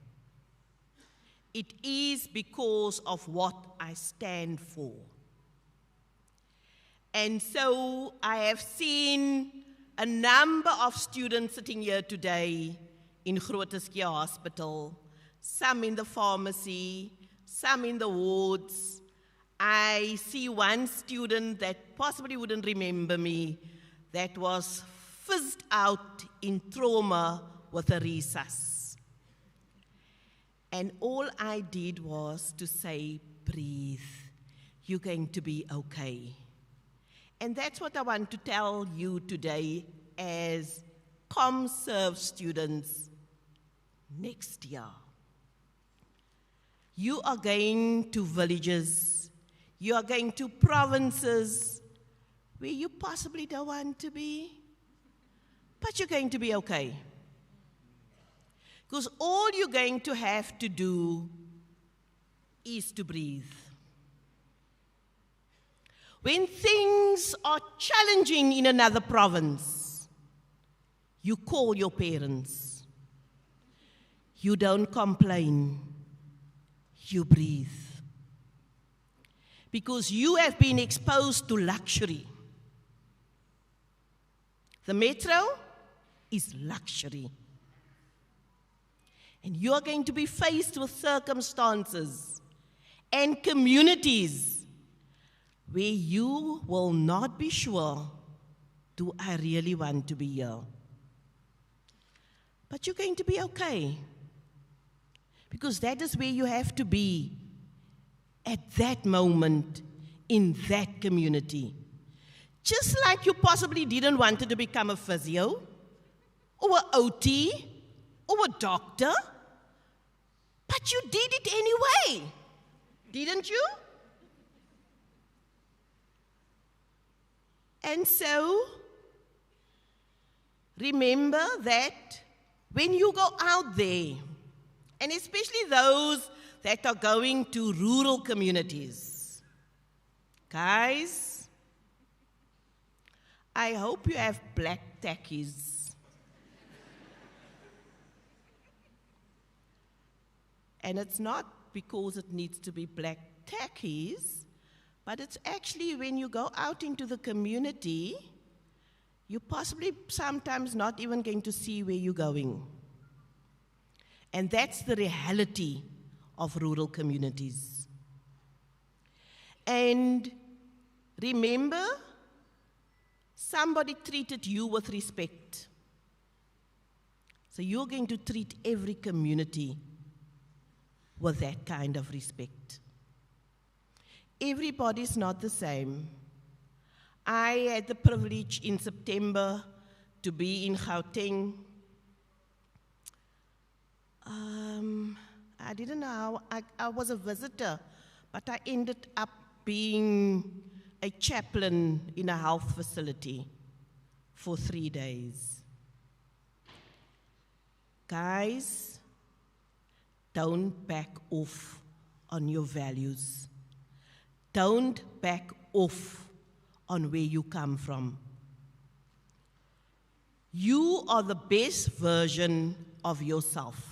It is because of what I stand for. And so I have seen a number of students sitting here today in Groote Schuur Hospital, some in the pharmacy, some in the wards. I see one student that possibly wouldn't remember me that was fizzed out in trauma with a resus. And all I did was to say, breathe, you're going to be okay. And that's what I want to tell you today as ComServe students next year. You are going to villages. You are going to provinces where you possibly don't want to be. But you're going to be okay. Because all you're going to have to do is to breathe. When things are challenging in another province, you call your parents. You don't complain. You breathe. Because you have been exposed to luxury. The metro is luxury. And you are going to be faced with circumstances and communities where you will not be sure, do I really want to be here? But you're going to be okay. Because that is where you have to be at that moment in that community. Just like you possibly didn't want to become a physio, or an OT, or a doctor, but you did it anyway, didn't you? And so, remember that when you go out there, and especially those that are going to rural communities, guys, I hope you have black tackies. And it's not because it needs to be black tackies, but it's actually when you go out into the community, you're possibly sometimes not even going to see where you're going. And that's the reality of rural communities. And remember, somebody treated you with respect. So you're going to treat every community with that kind of respect. Everybody's not the same. I had the privilege in September to be in Gauteng. I didn't know how, I was a visitor, but I ended up being a chaplain in a health facility for 3 days. Guys, don't back off on your values. Don't back off on where you come from. You are the best version of yourself.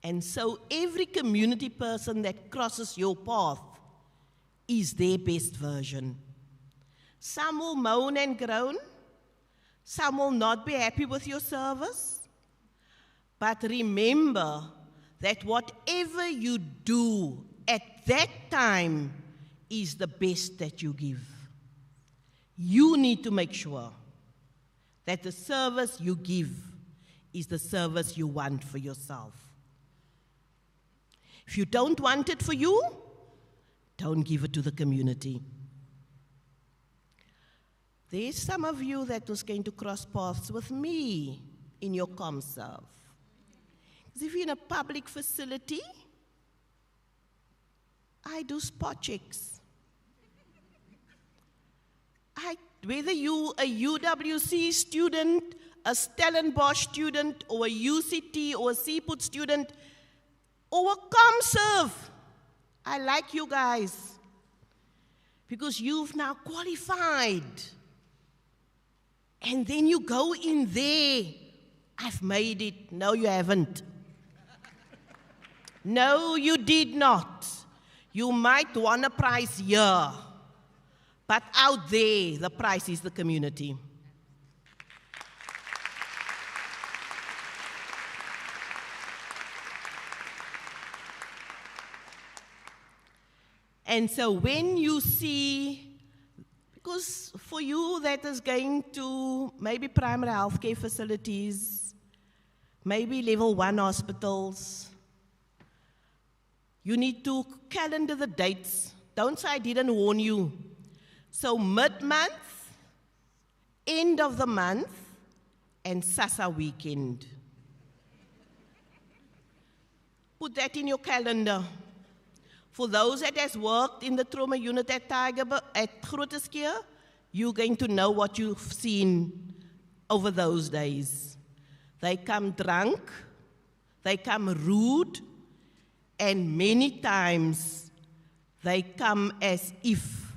And so every community person that crosses your path is their best version. Some will moan and groan. Some will not be happy with your service. But remember that whatever you do at that time is the best that you give. You need to make sure that the service you give is the service you want for yourself. If you don't want it for you, don't give it to the community. There's some of you that was going to cross paths with me in your ComServe. Because if you're in a public facility, I do spot checks. Whether you a UWC student, a Stellenbosch student, or a UCT, or a Seafood student, or a ComServe, I like you guys. Because you've now qualified. And then you go in there. I've made it. No, you haven't. No, you did not. You might win a prize here. But out there, the prize is the community. And so when you see, because for you that is going to maybe primary healthcare facilities, maybe level 1 hospitals, you need to calendar the dates. Don't say I didn't warn you. So mid-month, end of the month, and SASA weekend. Put that in your calendar. For those that has worked in the trauma unit at Grooteskier, you're going to know what you've seen over those days. They come drunk, they come rude, and many times they come as if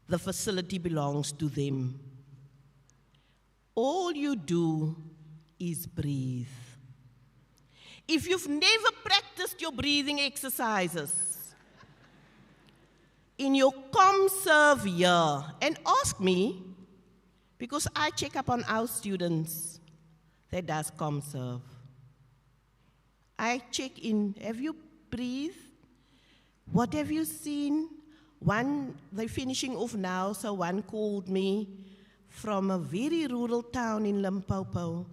the facility belongs to them. All you do is breathe. If you've never practiced your breathing exercises, in your ComServe year, and ask me, because I check up on our students that does ComServe. I check in, have you breathed? What have you seen? One, they're finishing off now, so one called me from a very rural town in Limpopo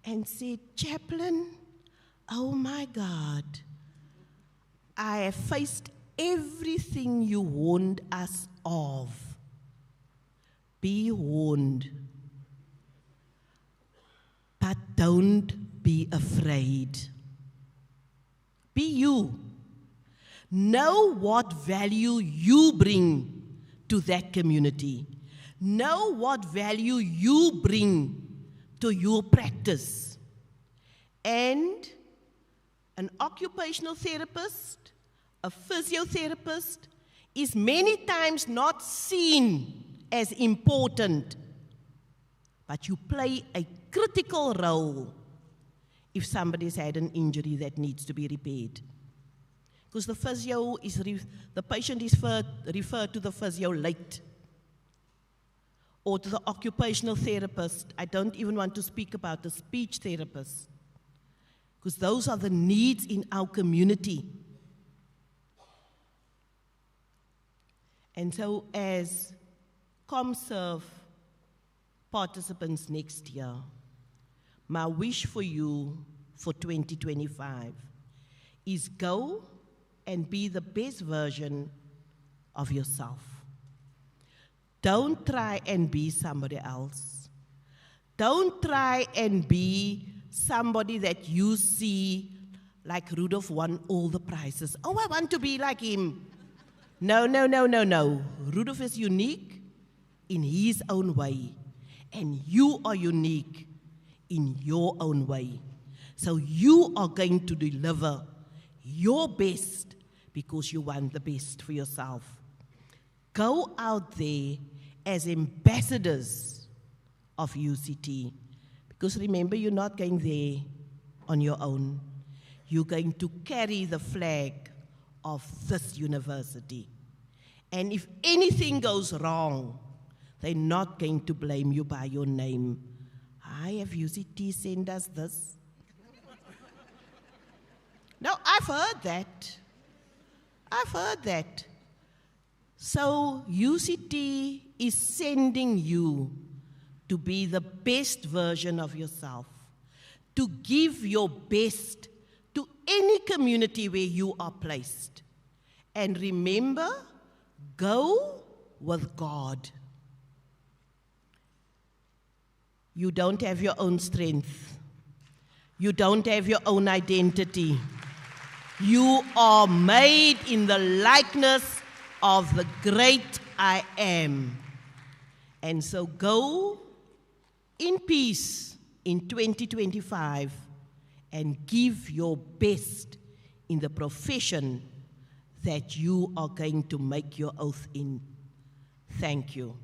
and said, Chaplain, oh my God, I have faced everything you warned us of. Be warned, but don't be afraid. Be you. Know what value you bring to that community. Know what value you bring to your practice. And an occupational therapist, a physiotherapist, is many times not seen as important, but you play a critical role if somebody's had an injury that needs to be repaired. Because the physio is, the patient is referred to the physio late, or to the occupational therapist. I don't even want to speak about the speech therapist, because those are the needs in our community. And so as ComServe participants next year, my wish for you for 2025 is go and be the best version of yourself. Don't try and be somebody else. Don't try and be somebody that you see like Rudolph won all the prizes. Oh, I want to be like him. No, no, no, no, no. Rudolph is unique in his own way, and you are unique in your own way. So you are going to deliver your best because you want the best for yourself. Go out there as ambassadors of UCT, because remember, you're not going there on your own. You're going to carry the flag of this university. And if anything goes wrong, they're not going to blame you by your name. I have UCT send us this. No, I've heard that. I've heard that. So UCT is sending you to be the best version of yourself, to give your best to any community where you are placed. And remember, go with God. You don't have your own strength. You don't have your own identity. You are made in the likeness of the great I am. And so go in peace in 2025 and give your best in the profession that you are going to make your oath in. Thank you.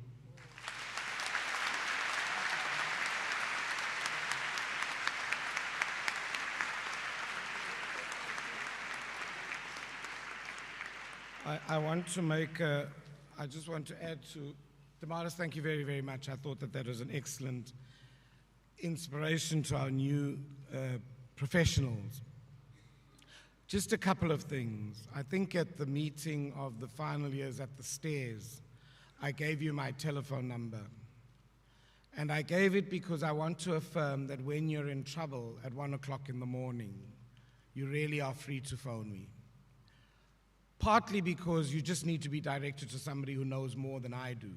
I want to make, I just want to add to, Damaris, thank you very, very much. I thought that was an excellent inspiration to our new professionals. Just a couple of things. I think at the meeting of the final years at the stairs, I gave you my telephone number. And I gave it because I want to affirm that when you're in trouble at 1 o'clock in the morning, you really are free to phone me. Partly because you just need to be directed to somebody who knows more than I do.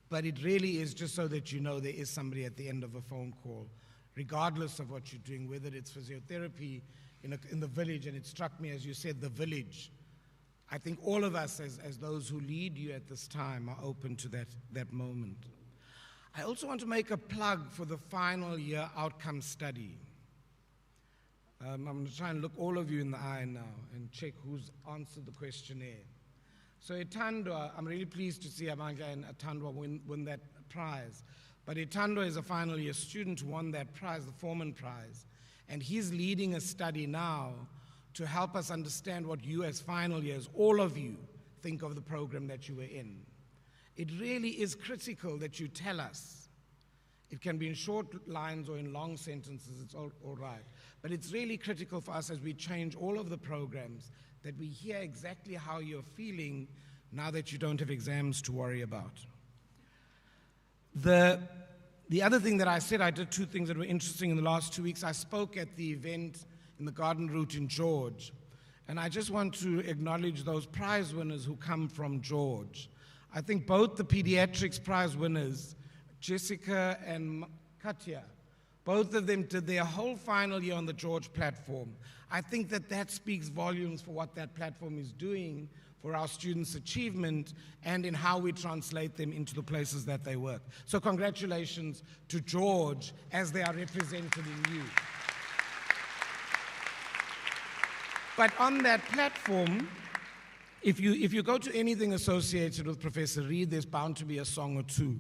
But it really is just so that you know there is somebody at the end of a phone call, regardless of what you're doing, whether it's physiotherapy, in the village, and it struck me as you said, the village. I think all of us as those who lead you at this time are open to that moment. I also want to make a plug for the final year outcome study. I'm going to try and look all of you in the eye now and check who's answered the questionnaire. So Etandwa, I'm really pleased to see Amanga and Etandwa win that prize. But Etandwa is a final year student who won that prize, the Foreman Prize. And he's leading a study now to help us understand what you as final years, all of you, think of the program that you were in. It really is critical that you tell us. It can be in short lines or in long sentences, it's all right. But it's really critical for us as we change all of the programs that we hear exactly how you're feeling now that you don't have exams to worry about. The other thing that I said, I did two things that were interesting in the last 2 weeks. I spoke at the event in the Garden Route in George, and I just want to acknowledge those prize winners who come from George. I think both the pediatrics prize winners, Jessica and Katya, both of them did their whole final year on the George platform. I think that speaks volumes for what that platform is doing for our students' achievement and in how we translate them into the places that they work. So congratulations to George as they are represented in you. But on that platform, if you go to anything associated with Professor Reed, there's bound to be a song or two.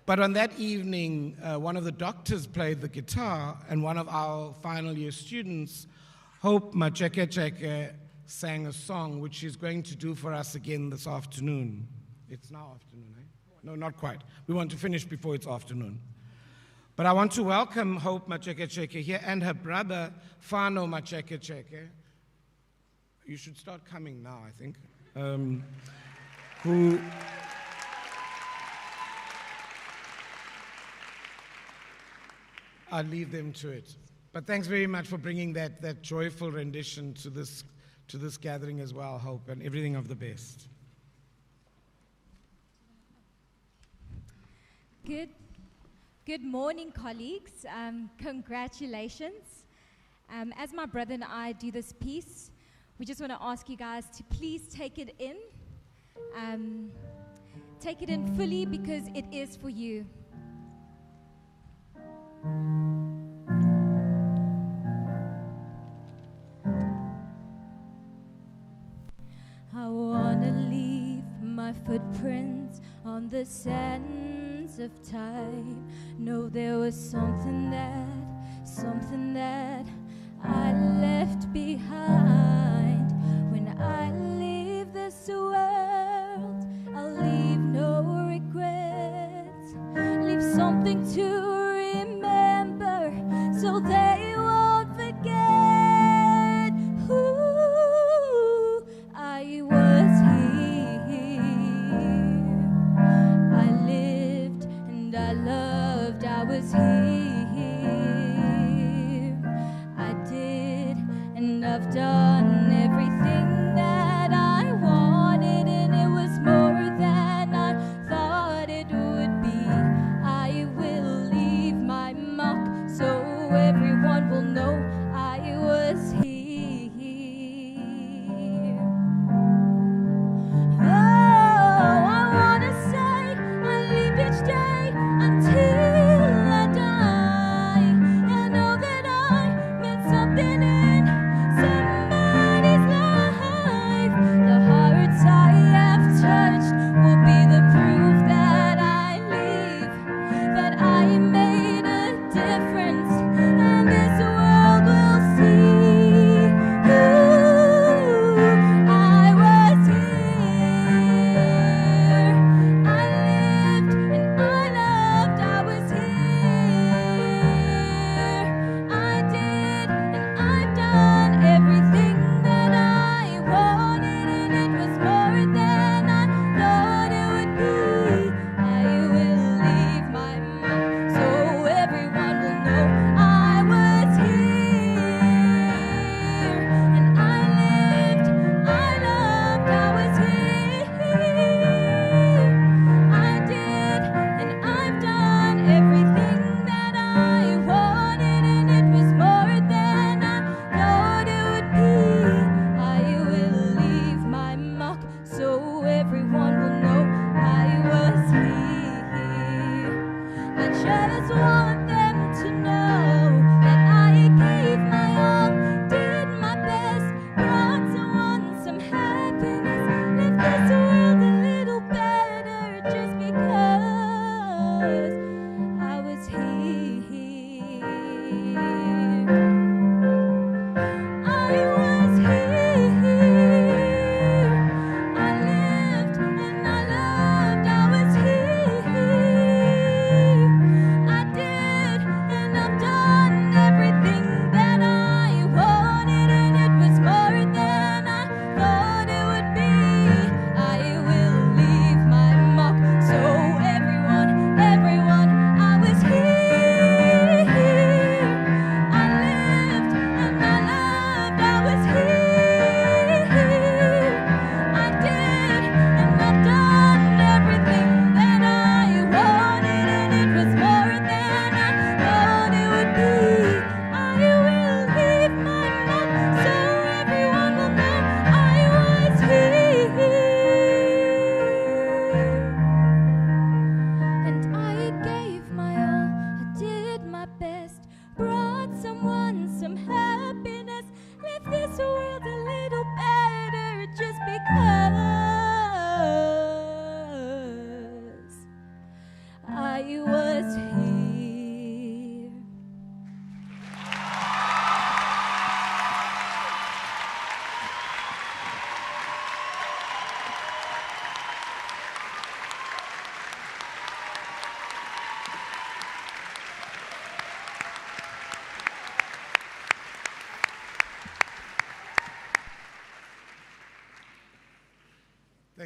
But on that evening, one of the doctors played the guitar, and one of our final year students, Hope Macheke, sang a song which she's going to do for us again this afternoon. It's now afternoon, eh? No, not quite. We want to finish before it's afternoon. But I want to welcome Hope Macheke here and her brother, Fano Macheke. You should start coming now, I think. Who I'll leave them to it. But thanks very much for bringing that joyful rendition to this gathering as well, Hope, and everything of the best. Good morning, colleagues. Congratulations. As my brother and I do this piece, we just want to ask you guys to please take it in. Take it in fully because it is for you. I wanna leave my footprints on the sands of time. Know there was something that I left behind. When I leave this world, I'll leave no regrets. Leave something to remember so they won't forget who I was here. I lived and I loved, I was here. I did and I've done everything that I wanted, and it was more than I thought it would be. I will leave my mark so everyone will know I was here. Oh, I wanna say I leave each day until I die. I know that I meant something in somebody's life. The hearts I have touched will be the proof that I live, that I made a difference, and this world will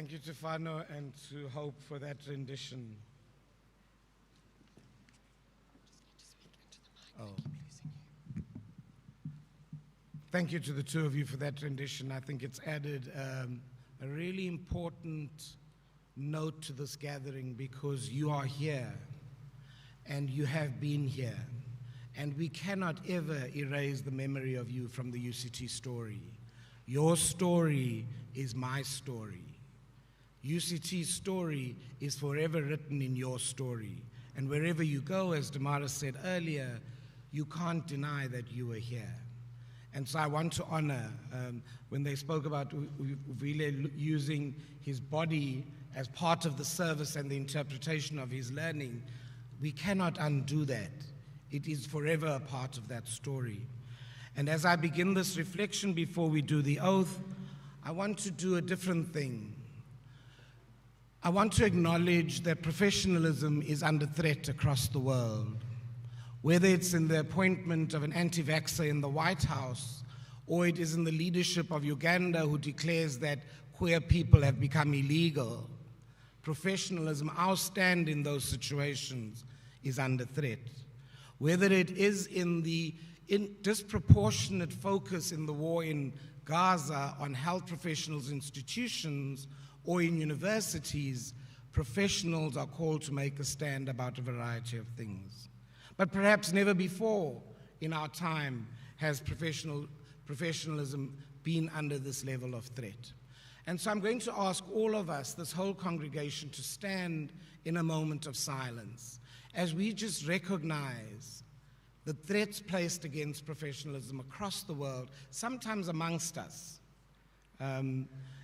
Thank you to Fano and to Hope for that rendition. Oh. Thank you to the two of you for that rendition. I think it's added a really important note to this gathering because you are here and you have been here. And we cannot ever erase the memory of you from the UCT story. Your story is my story. UCT's story is forever written in your story. And wherever you go, as Damaris said earlier, you can't deny that you were here. And so I want to honor, when they spoke about Uvile using his body as part of the service and the interpretation of his learning, we cannot undo that. It is forever a part of that story. And as I begin this reflection before we do the oath, I want to do a different thing. I want to acknowledge that professionalism is under threat across the world. Whether it's in the appointment of an anti-vaxxer in the White House, or it is in the leadership of Uganda who declares that queer people have become illegal, professionalism, our stand in those situations, is under threat. Whether it is in the disproportionate focus in the war in Gaza on health professionals' institutions or in universities, professionals are called to make a stand about a variety of things. But perhaps never before in our time has professionalism been under this level of threat. And so I'm going to ask all of us, this whole congregation, to stand in a moment of silence as we just recognize the threats placed against professionalism across the world, sometimes amongst us.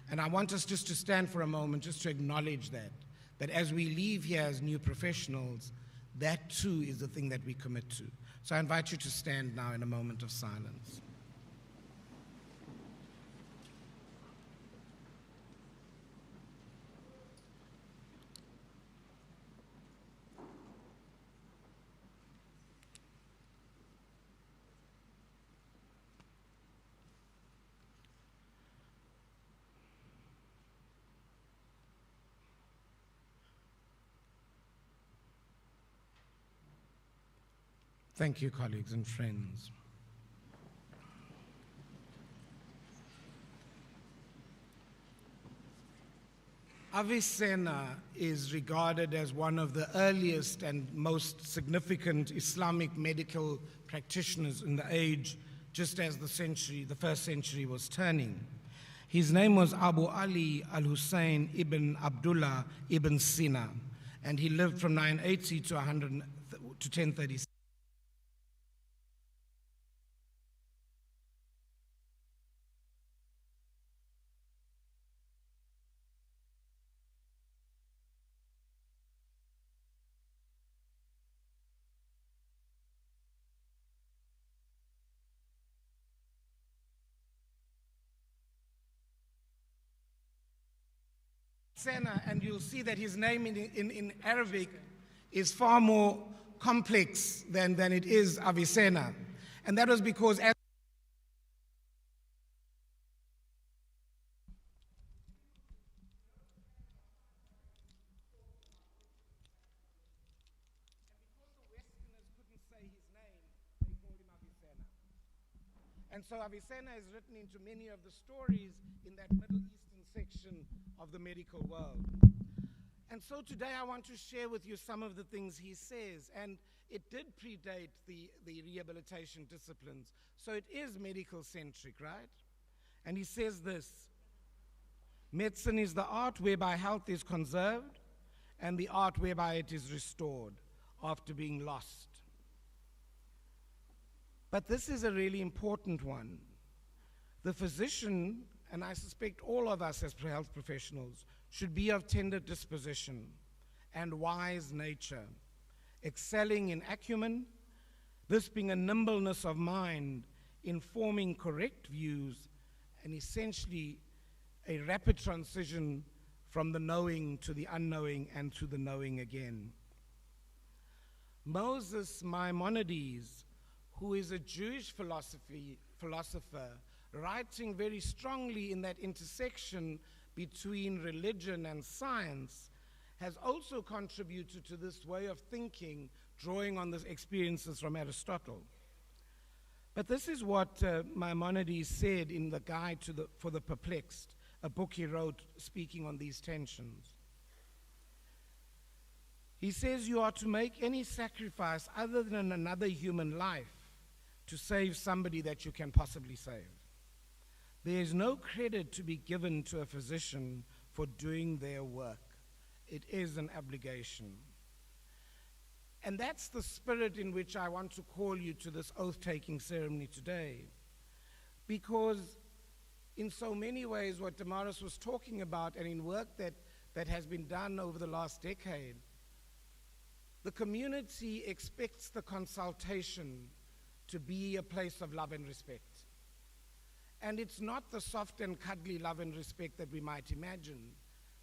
And I want us just to stand for a moment, just to acknowledge that as we leave here as new professionals, that too is the thing that we commit to. So I invite you to stand now in a moment of silence. Thank you, colleagues and friends. Avicenna is regarded as one of the earliest and most significant Islamic medical practitioners in the age, just as the first century was turning. His name was Abu Ali al-Hussein ibn Abdullah ibn Sina, and he lived from 980 to 1036. And you'll see that his name in Arabic is far more complex than it is Avicenna. And that was because and so Avicenna is written into many of the stories in that Middle Eastern section of the medical world. And so today I want to share with you some of the things he says, and it did predate the rehabilitation disciplines, so it is medical-centric, right? And he says this: medicine is the art whereby health is conserved and the art whereby it is restored after being lost. But this is a really important one. The physician, and I suspect all of us as health professionals, should be of tender disposition and wise nature, excelling in acumen, this being a nimbleness of mind, informing correct views, and essentially a rapid transition from the knowing to the unknowing and to the knowing again. Moses Maimonides, who is a Jewish philosopher, writing very strongly in that intersection between religion and science has also contributed to this way of thinking, drawing on the experiences from Aristotle. But this is what Maimonides said in the Guide for the Perplexed, a book he wrote speaking on these tensions. He says, you are to make any sacrifice other than another human life to save somebody that you can possibly save. There is no credit to be given to a physician for doing their work. It is an obligation. And that's the spirit in which I want to call you to this oath-taking ceremony today. Because in so many ways, what Damaris was talking about, and in work that has been done over the last decade, the community expects the consultation to be a place of love and respect. And it's not the soft and cuddly love and respect that we might imagine.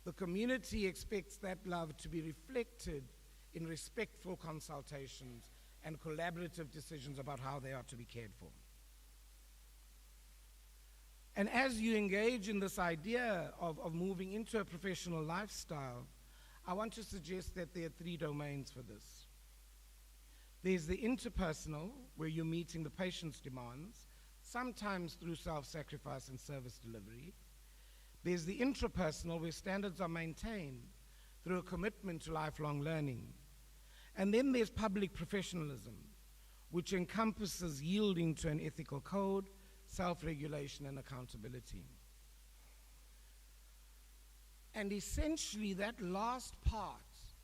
The community expects that love to be reflected in respectful consultations and collaborative decisions about how they are to be cared for. And as you engage in this idea of moving into a professional lifestyle, I want to suggest that there are 3 domains for this. There's the interpersonal, where you're meeting the patient's demands, sometimes through self-sacrifice and service delivery. There's the intrapersonal, where standards are maintained through a commitment to lifelong learning. And then there's public professionalism, which encompasses yielding to an ethical code, self-regulation, and accountability. And essentially, that last part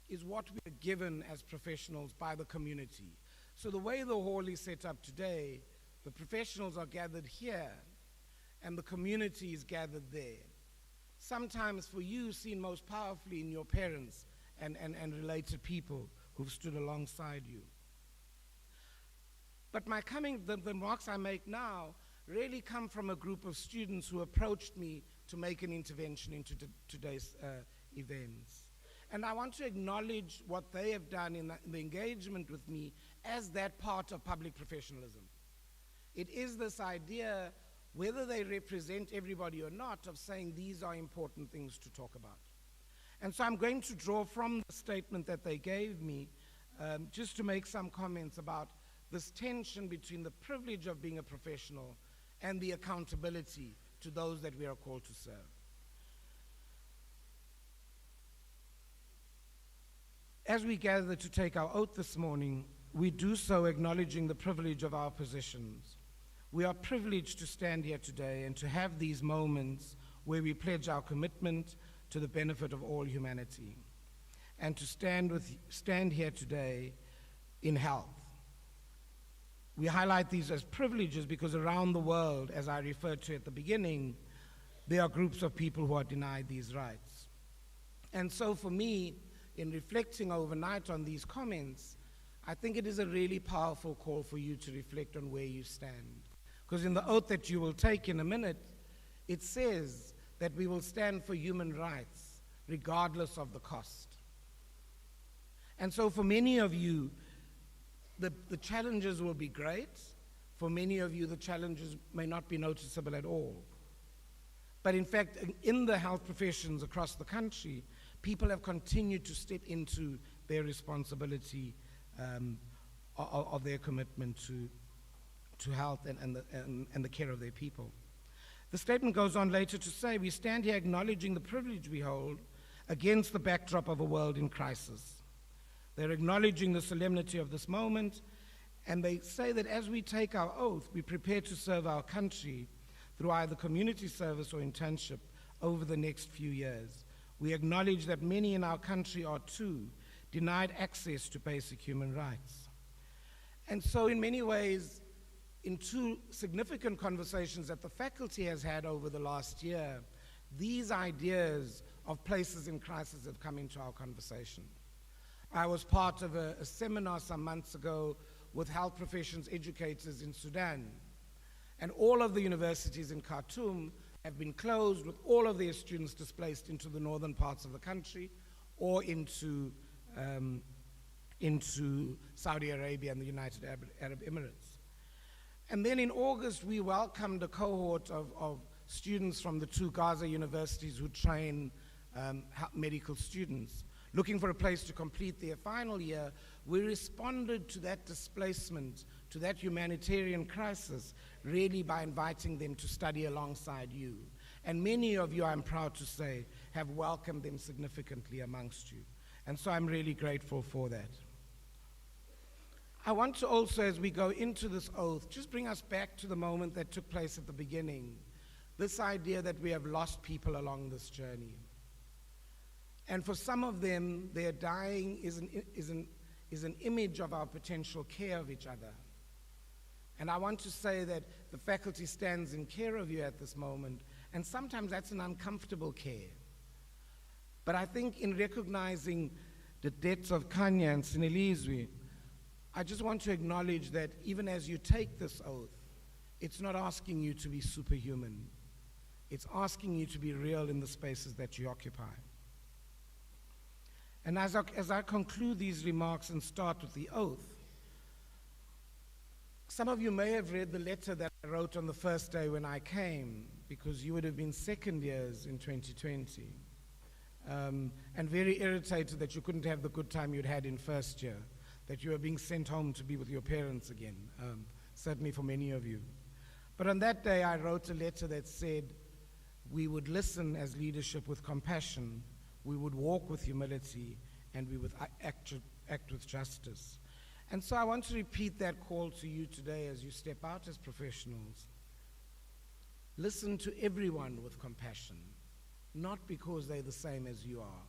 is what we are given as professionals by the community. So the way the hall is set up today, the professionals are gathered here, and the community is gathered there. Sometimes for you, seen most powerfully in your parents and related people who've stood alongside you. But the remarks I make now really come from a group of students who approached me to make an intervention into today's events. And I want to acknowledge what they have done in the engagement with me as that part of public professionalism. It is this idea, whether they represent everybody or not, of saying these are important things to talk about. And so I'm going to draw from the statement that they gave me just to make some comments about this tension between the privilege of being a professional and the accountability to those that we are called to serve. As we gather to take our oath this morning, we do so acknowledging the privilege of our positions. We are privileged to stand here today and to have these moments where we pledge our commitment to the benefit of all humanity, and to stand here today in health. We highlight these as privileges because around the world, as I referred to at the beginning, there are groups of people who are denied these rights. And so for me, in reflecting overnight on these comments, I think it is a really powerful call for you to reflect on where you stand. Because in the oath that you will take in a minute, it says that we will stand for human rights regardless of the cost. And so for many of you, the challenges will be great. For many of you, the challenges may not be noticeable at all. But in fact, in the health professions across the country, people have continued to step into their responsibility of their commitment to health and the care of their people. The statement goes on later to say, we stand here acknowledging the privilege we hold against the backdrop of a world in crisis. They're acknowledging the solemnity of this moment, and they say that as we take our oath, we prepare to serve our country through either community service or internship over the next few years. We acknowledge that many in our country are too denied access to basic human rights. And so in many ways, in 2 significant conversations that the faculty has had over the last year, these ideas of places in crisis have come into our conversation. I was part of a seminar some months ago with health professions educators in Sudan. And all of the universities in Khartoum have been closed, with all of their students displaced into the northern parts of the country or into Saudi Arabia and the United Arab Emirates. And then in August, we welcomed a cohort of students from the two Gaza universities who train medical students, looking for a place to complete their final year. We responded to that displacement, to that humanitarian crisis, really by inviting them to study alongside you. And many of you, I'm proud to say, have welcomed them significantly amongst you. And so I'm really grateful for that. I want to also, as we go into this oath, just bring us back to the moment that took place at the beginning. This idea that we have lost people along this journey. And for some of them, their dying is an image of our potential care of each other. And I want to say that the faculty stands in care of you at this moment, and sometimes that's an uncomfortable care. But I think in recognizing the deaths of Kanya and Sinelizwe, I just want to acknowledge that even as you take this oath, it's not asking you to be superhuman. It's asking you to be real in the spaces that you occupy. And as I conclude these remarks and start with the oath, some of you may have read the letter that I wrote on the first day when I came, because you would have been second years in 2020, and very irritated that you couldn't have the good time you'd had in first year, that you were being sent home to be with your parents again, certainly for many of you. But on that day, I wrote a letter that said, we would listen as leadership with compassion, we would walk with humility, and we would act with justice. And so I want to repeat that call to you today as you step out as professionals. Listen to everyone with compassion, not because they're the same as you are,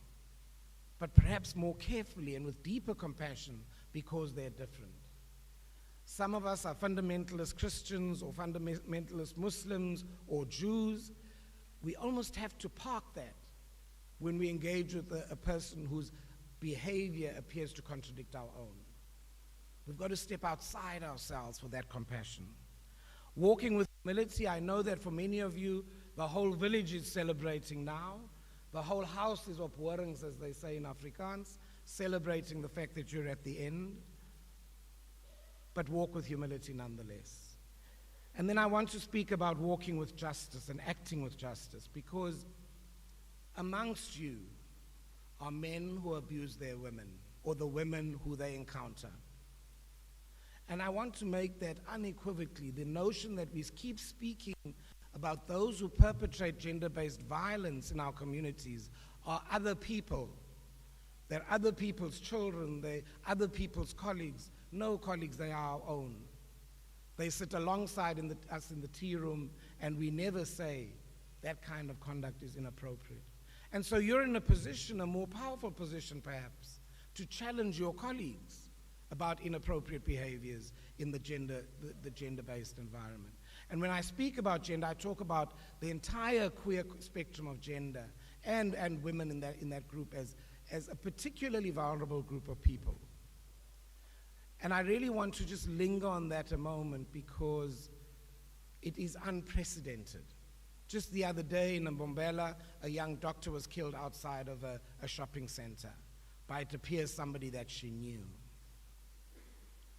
but perhaps more carefully and with deeper compassion because they're different. Some of us are fundamentalist Christians or fundamentalist Muslims or Jews. We almost have to park that when we engage with a person whose behavior appears to contradict our own. We've got to step outside ourselves for that compassion. Walking with humility, I know that for many of you, the whole village is celebrating now. The whole house is op horings, as they say in Afrikaans, celebrating the fact that you're at the end. But walk with humility nonetheless. And then I want to speak about walking with justice and acting with justice, because amongst you are men who abuse their women or the women who they encounter. And I want to make that unequivocally. The notion that we keep speaking about those who perpetrate gender-based violence in our communities are other people. They're other people's children, they're other people's colleagues. No colleagues, they are our own. They sit alongside us in the tea room, and we never say that kind of conduct is inappropriate. And so you're in a position, a more powerful position perhaps, to challenge your colleagues about inappropriate behaviors in the gender-based environment. And when I speak about gender, I talk about the entire queer spectrum of gender and women in that group as a particularly vulnerable group of people. And I really want to just linger on that a moment because it is unprecedented. Just the other day in Mbombela, a young doctor was killed outside of a shopping center by, it appears, somebody that she knew.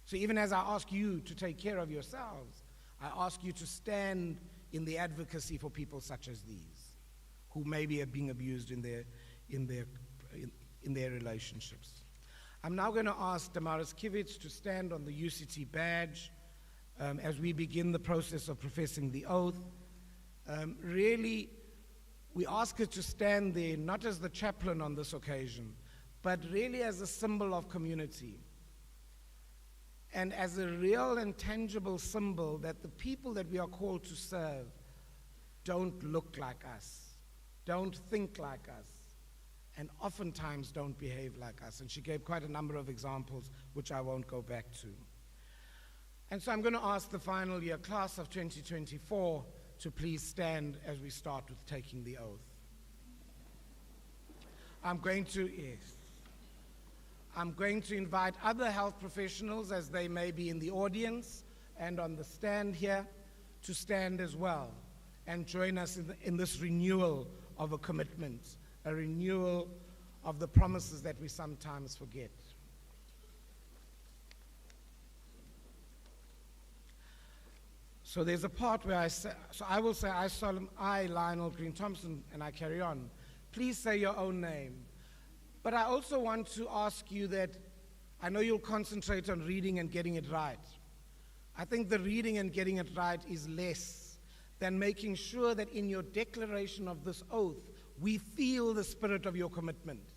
So even as I ask you to take care of yourselves, I ask you to stand in the advocacy for people such as these, who maybe are being abused in their relationships. I'm now going to ask Damaris Kivitz to stand on the UCT badge as we begin the process of professing the oath. Really, we ask her to stand there not as the chaplain on this occasion, but really as a symbol of community. And as a real and tangible symbol that the people that we are called to serve don't look like us, don't think like us, and oftentimes don't behave like us. And she gave quite a number of examples, which I won't go back to. And so I'm going to ask the final year class of 2024 to please stand as we start with taking the oath. I'm going to invite other health professionals, as they may be in the audience and on the stand here, to stand as well and join us in this renewal of a commitment, a renewal of the promises that we sometimes forget. So there's a part where I say, so I will say, I, Lionel Green Thompson, and I carry on. Please say your own name. But I also want to ask you that I know you'll concentrate on reading and getting it right. I think the reading and getting it right is less than making sure that in your declaration of this oath, we feel the spirit of your commitment.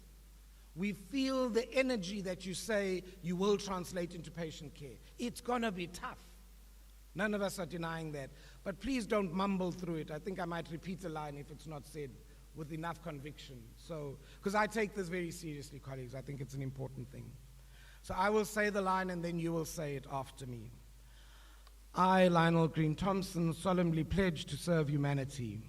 We feel the energy that you say you will translate into patient care. It's gonna be tough. None of us are denying that. But please don't mumble through it. I think I might repeat a line if it's not said with enough conviction. So, because I take this very seriously, colleagues. I think it's an important thing. So I will say the line and then you will say it after me. I, Lionel Green Thompson, solemnly pledge to serve humanity.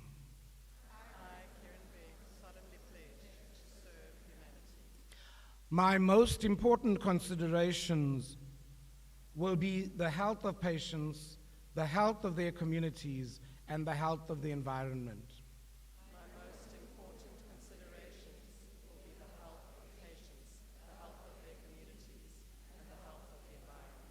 My most important considerations will be the health of patients, the health of their communities, and the health of the environment. My most important considerations will be the health of patients, the health of their communities, and the health of the environment.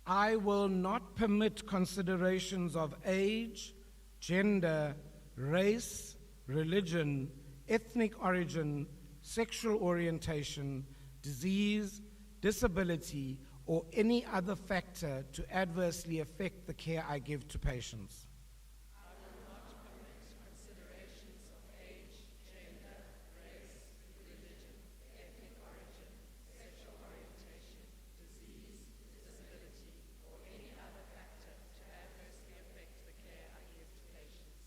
I will not permit considerations of age, gender, race, religion, ethnic origin, sexual orientation, disease, disability, or any other factor to adversely affect the care I give to patients. I will not permit considerations of age, gender, race, religion, ethnic origin, sexual orientation, disease, disability, or any other factor to adversely affect the care I give to patients.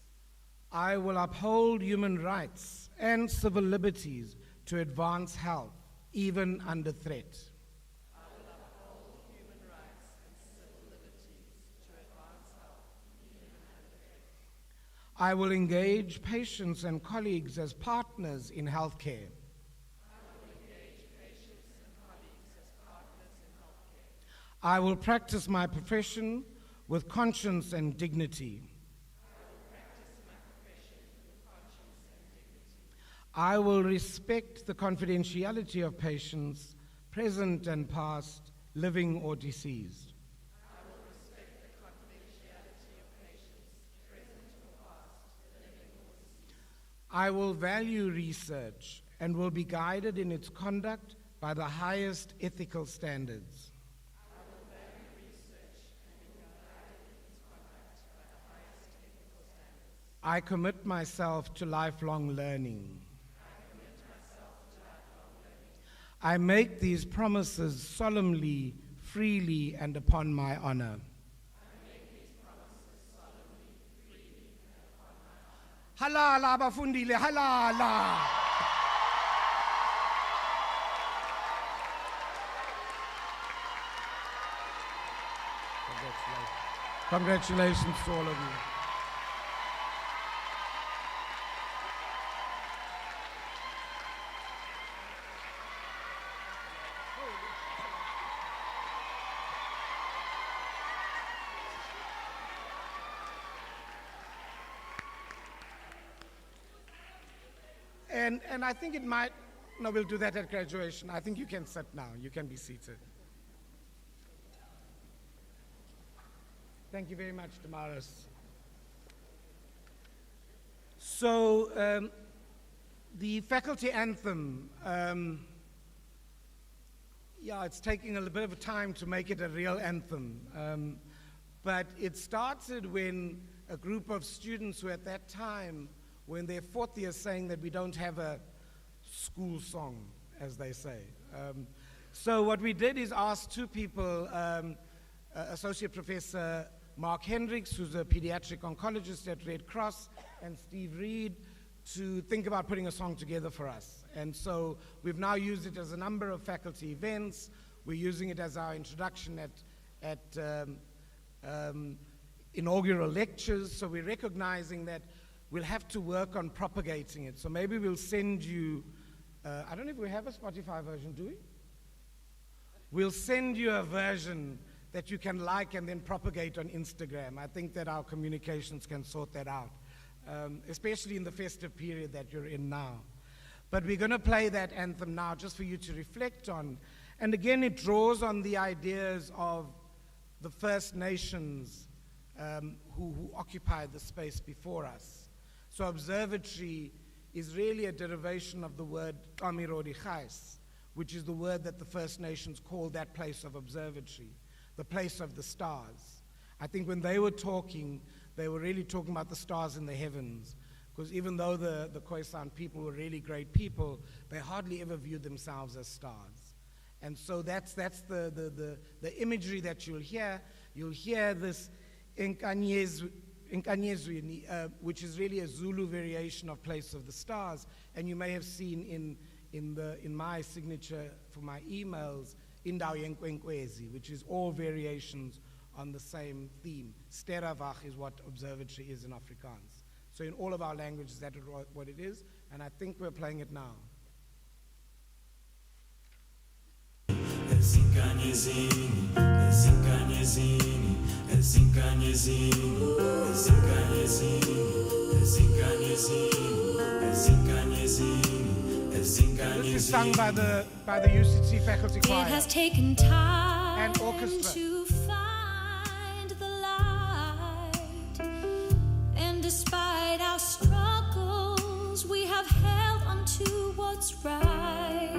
I will uphold human rights and civil liberties to advance health, even under threat. I will uphold human rights and civil liberties to advance health, even under threat. I will engage patients and colleagues as partners in healthcare. I will engage patients and colleagues as partners in healthcare. I will practice my profession with conscience and dignity. I will respect the confidentiality of patients, present and past, living or deceased. I will respect the confidentiality of patients, present or past, living or deceased. I will value research and will be guided in its conduct by the highest ethical standards. I will value research and be guided in its conduct by the highest ethical standards. I commit myself to lifelong learning. I make these promises solemnly, freely, and upon my honor. Halala bafundile, halala. Congratulations to all of you. And I think it might, no, we'll do that at graduation. I think you can sit now. You can be seated. Thank you very much, Damaris. So, the faculty anthem, it's taking a little bit of time to make it a real anthem. But it started when a group of students who at that time were in their fourth year saying that we don't have a school song, as they say. So what we did is ask two people, Associate Professor Mark Hendricks, who's a pediatric oncologist at Red Cross, and Steve Reed, to think about putting a song together for us. And so we've now used it as a number of faculty events. We're using it as our introduction at inaugural lectures. So we're recognizing that we'll have to work on propagating it. So maybe we'll send you, I don't know if we have a Spotify version, do we? We'll send you a version that you can like and then propagate on Instagram. I think that our communications can sort that out, especially in the festive period that you're in now. But we're going to play that anthem now just for you to reflect on. And again, it draws on the ideas of the First Nations who occupied the space before us. So observatory is really a derivation of the word Kamirodi Khais, which is the word that the First Nations call that place of observatory, the place of the stars. I think when they were talking, they were really talking about the stars in the heavens, because even though the Khoisan people were really great people, they hardly ever viewed themselves as stars. And so that's the imagery that you'll hear. You'll hear this Nkanyezwi, which is really a Zulu variation of Place of the Stars, and you may have seen in my signature for my emails, Indawo Yenkwenkwezi, which is all variations on the same theme. Sterrenwacht is what observatory is in Afrikaans. So in all of our languages, that is what it is, and I think we're playing it now. This is sung by the UCT faculty choir. It has taken time and orchestra to find the light, and despite our struggles, we have held on to what's right.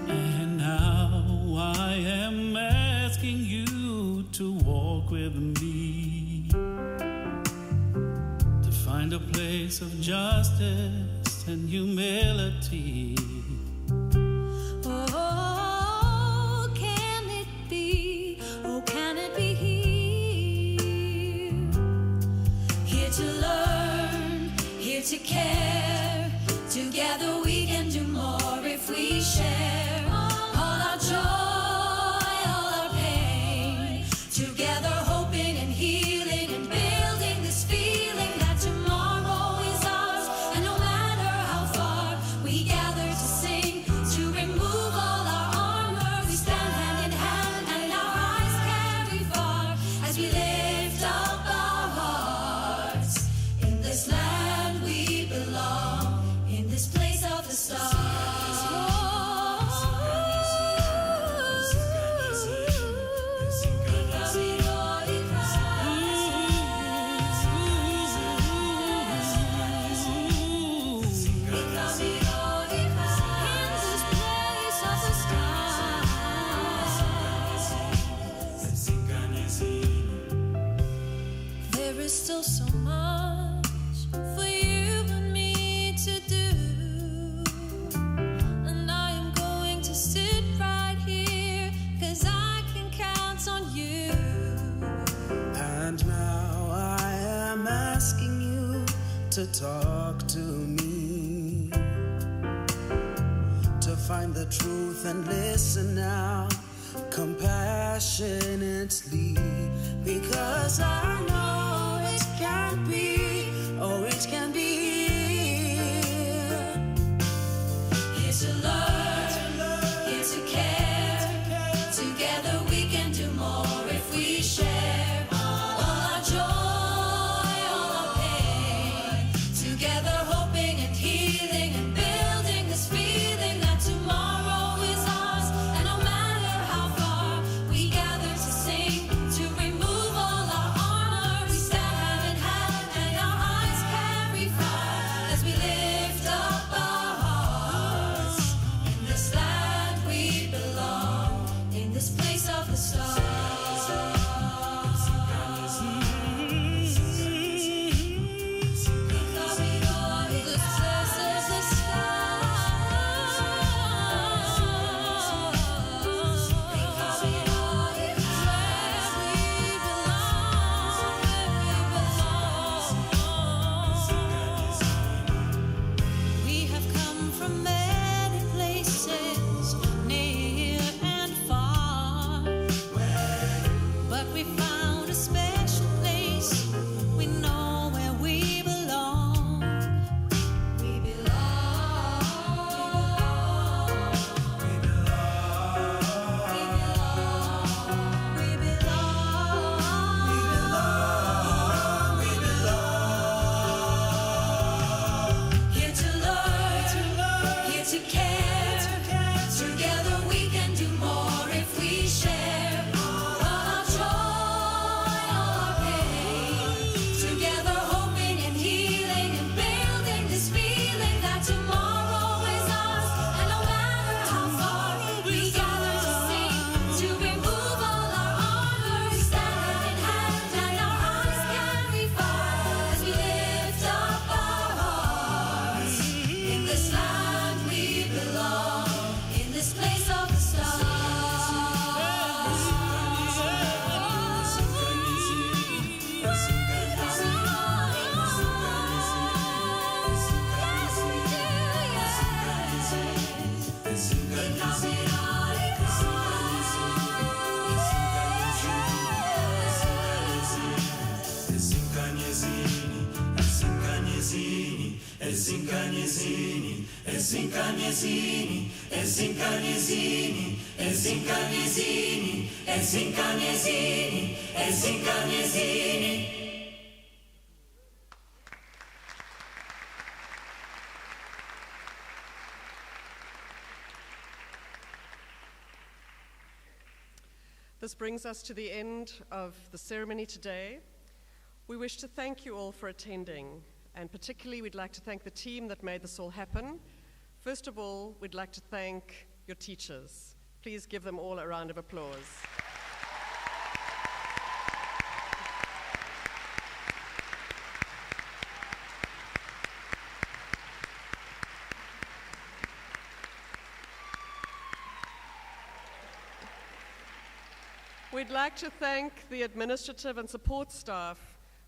And now I am asking you to walk with me, to find a place of justice and humility. Oh, can it be? Oh, can it be here? Here to learn, here to care. Together we can do more if we share all our joy, all our pain. Together hoping and healing and building this feeling that tomorrow is ours. And no matter how far we gather to sing, to remove all our armor, we stand hand in hand and our eyes carry far as we lift up our hearts. In this land we belong, in this place of the stars. There is still so much for you and me to do, and I am going to sit right here, 'cause I can count on you. And now I am asking you to talk to me, to find the truth and listen now compassionately, because I know it can be, oh it can be. Here to learn, here to care. Together we can do more if we share all our joy, all our pain. Together hoping and healing and building this feeling that tomorrow is ours. And no matter how far we gather to sing, to remove all our armor, we stand hand in hand and our eyes carry far as we lift up our hearts. In this land we belong, in this place of the stars. We have come from many places, near and far, but we found a special place. We know where we belong. We belong. We belong. We belong. We belong. We belong. Here to learn, here to care. Together we can do more if we share all our joy, all ezinkanyezini, ezinkanyezini, ezinkanyezini, ezinkanyezini, ezinkanyezini, ezinkanyezini. This brings us to the end of the ceremony today. We wish to thank you all for attending, and particularly we'd like to thank the team that made this all happen. First of all, we'd like to thank your teachers. Please give them all a round of applause. We'd like to thank the administrative and support staff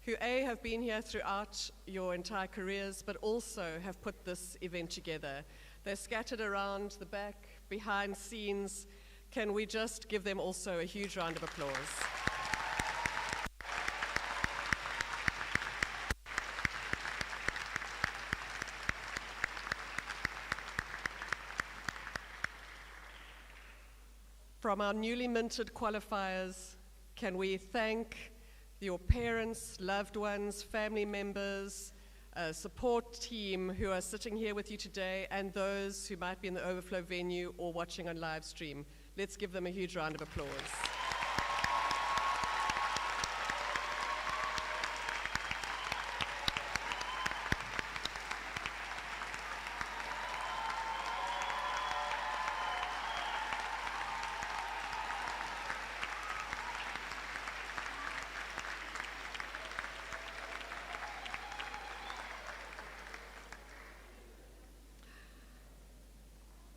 who have been here throughout your entire careers, but also have put this event together. They're scattered around the back, behind scenes. Can we just give them also a huge round of applause? From our newly minted qualifiers, can we thank your parents, loved ones, family members, support team who are sitting here with you today, and those who might be in the overflow venue or watching on live stream. Let's give them a huge round of applause.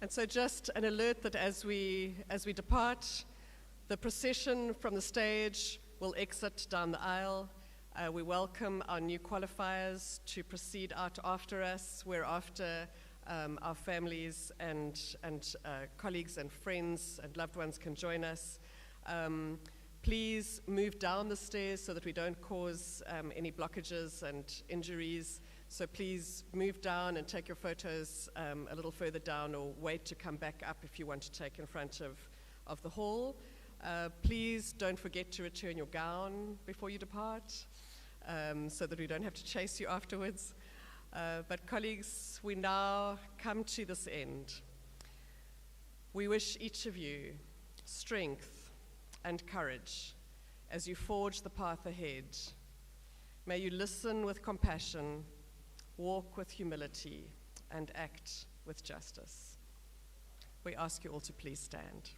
And so just an alert that as we depart, the procession from the stage will exit down the aisle. We welcome our new qualifiers to proceed out after us, whereafter our families and colleagues and friends and loved ones can join us. Please move down the stairs so that we don't cause any blockages and injuries. So please move down and take your photos a little further down, or wait to come back up if you want to take in front of the hall. Please don't forget to return your gown before you depart, so that we don't have to chase you afterwards. But colleagues, we now come to this end. We wish each of you strength and courage as you forge the path ahead. May you listen with compassion, walk with humility, and act with justice. We ask you all to please stand.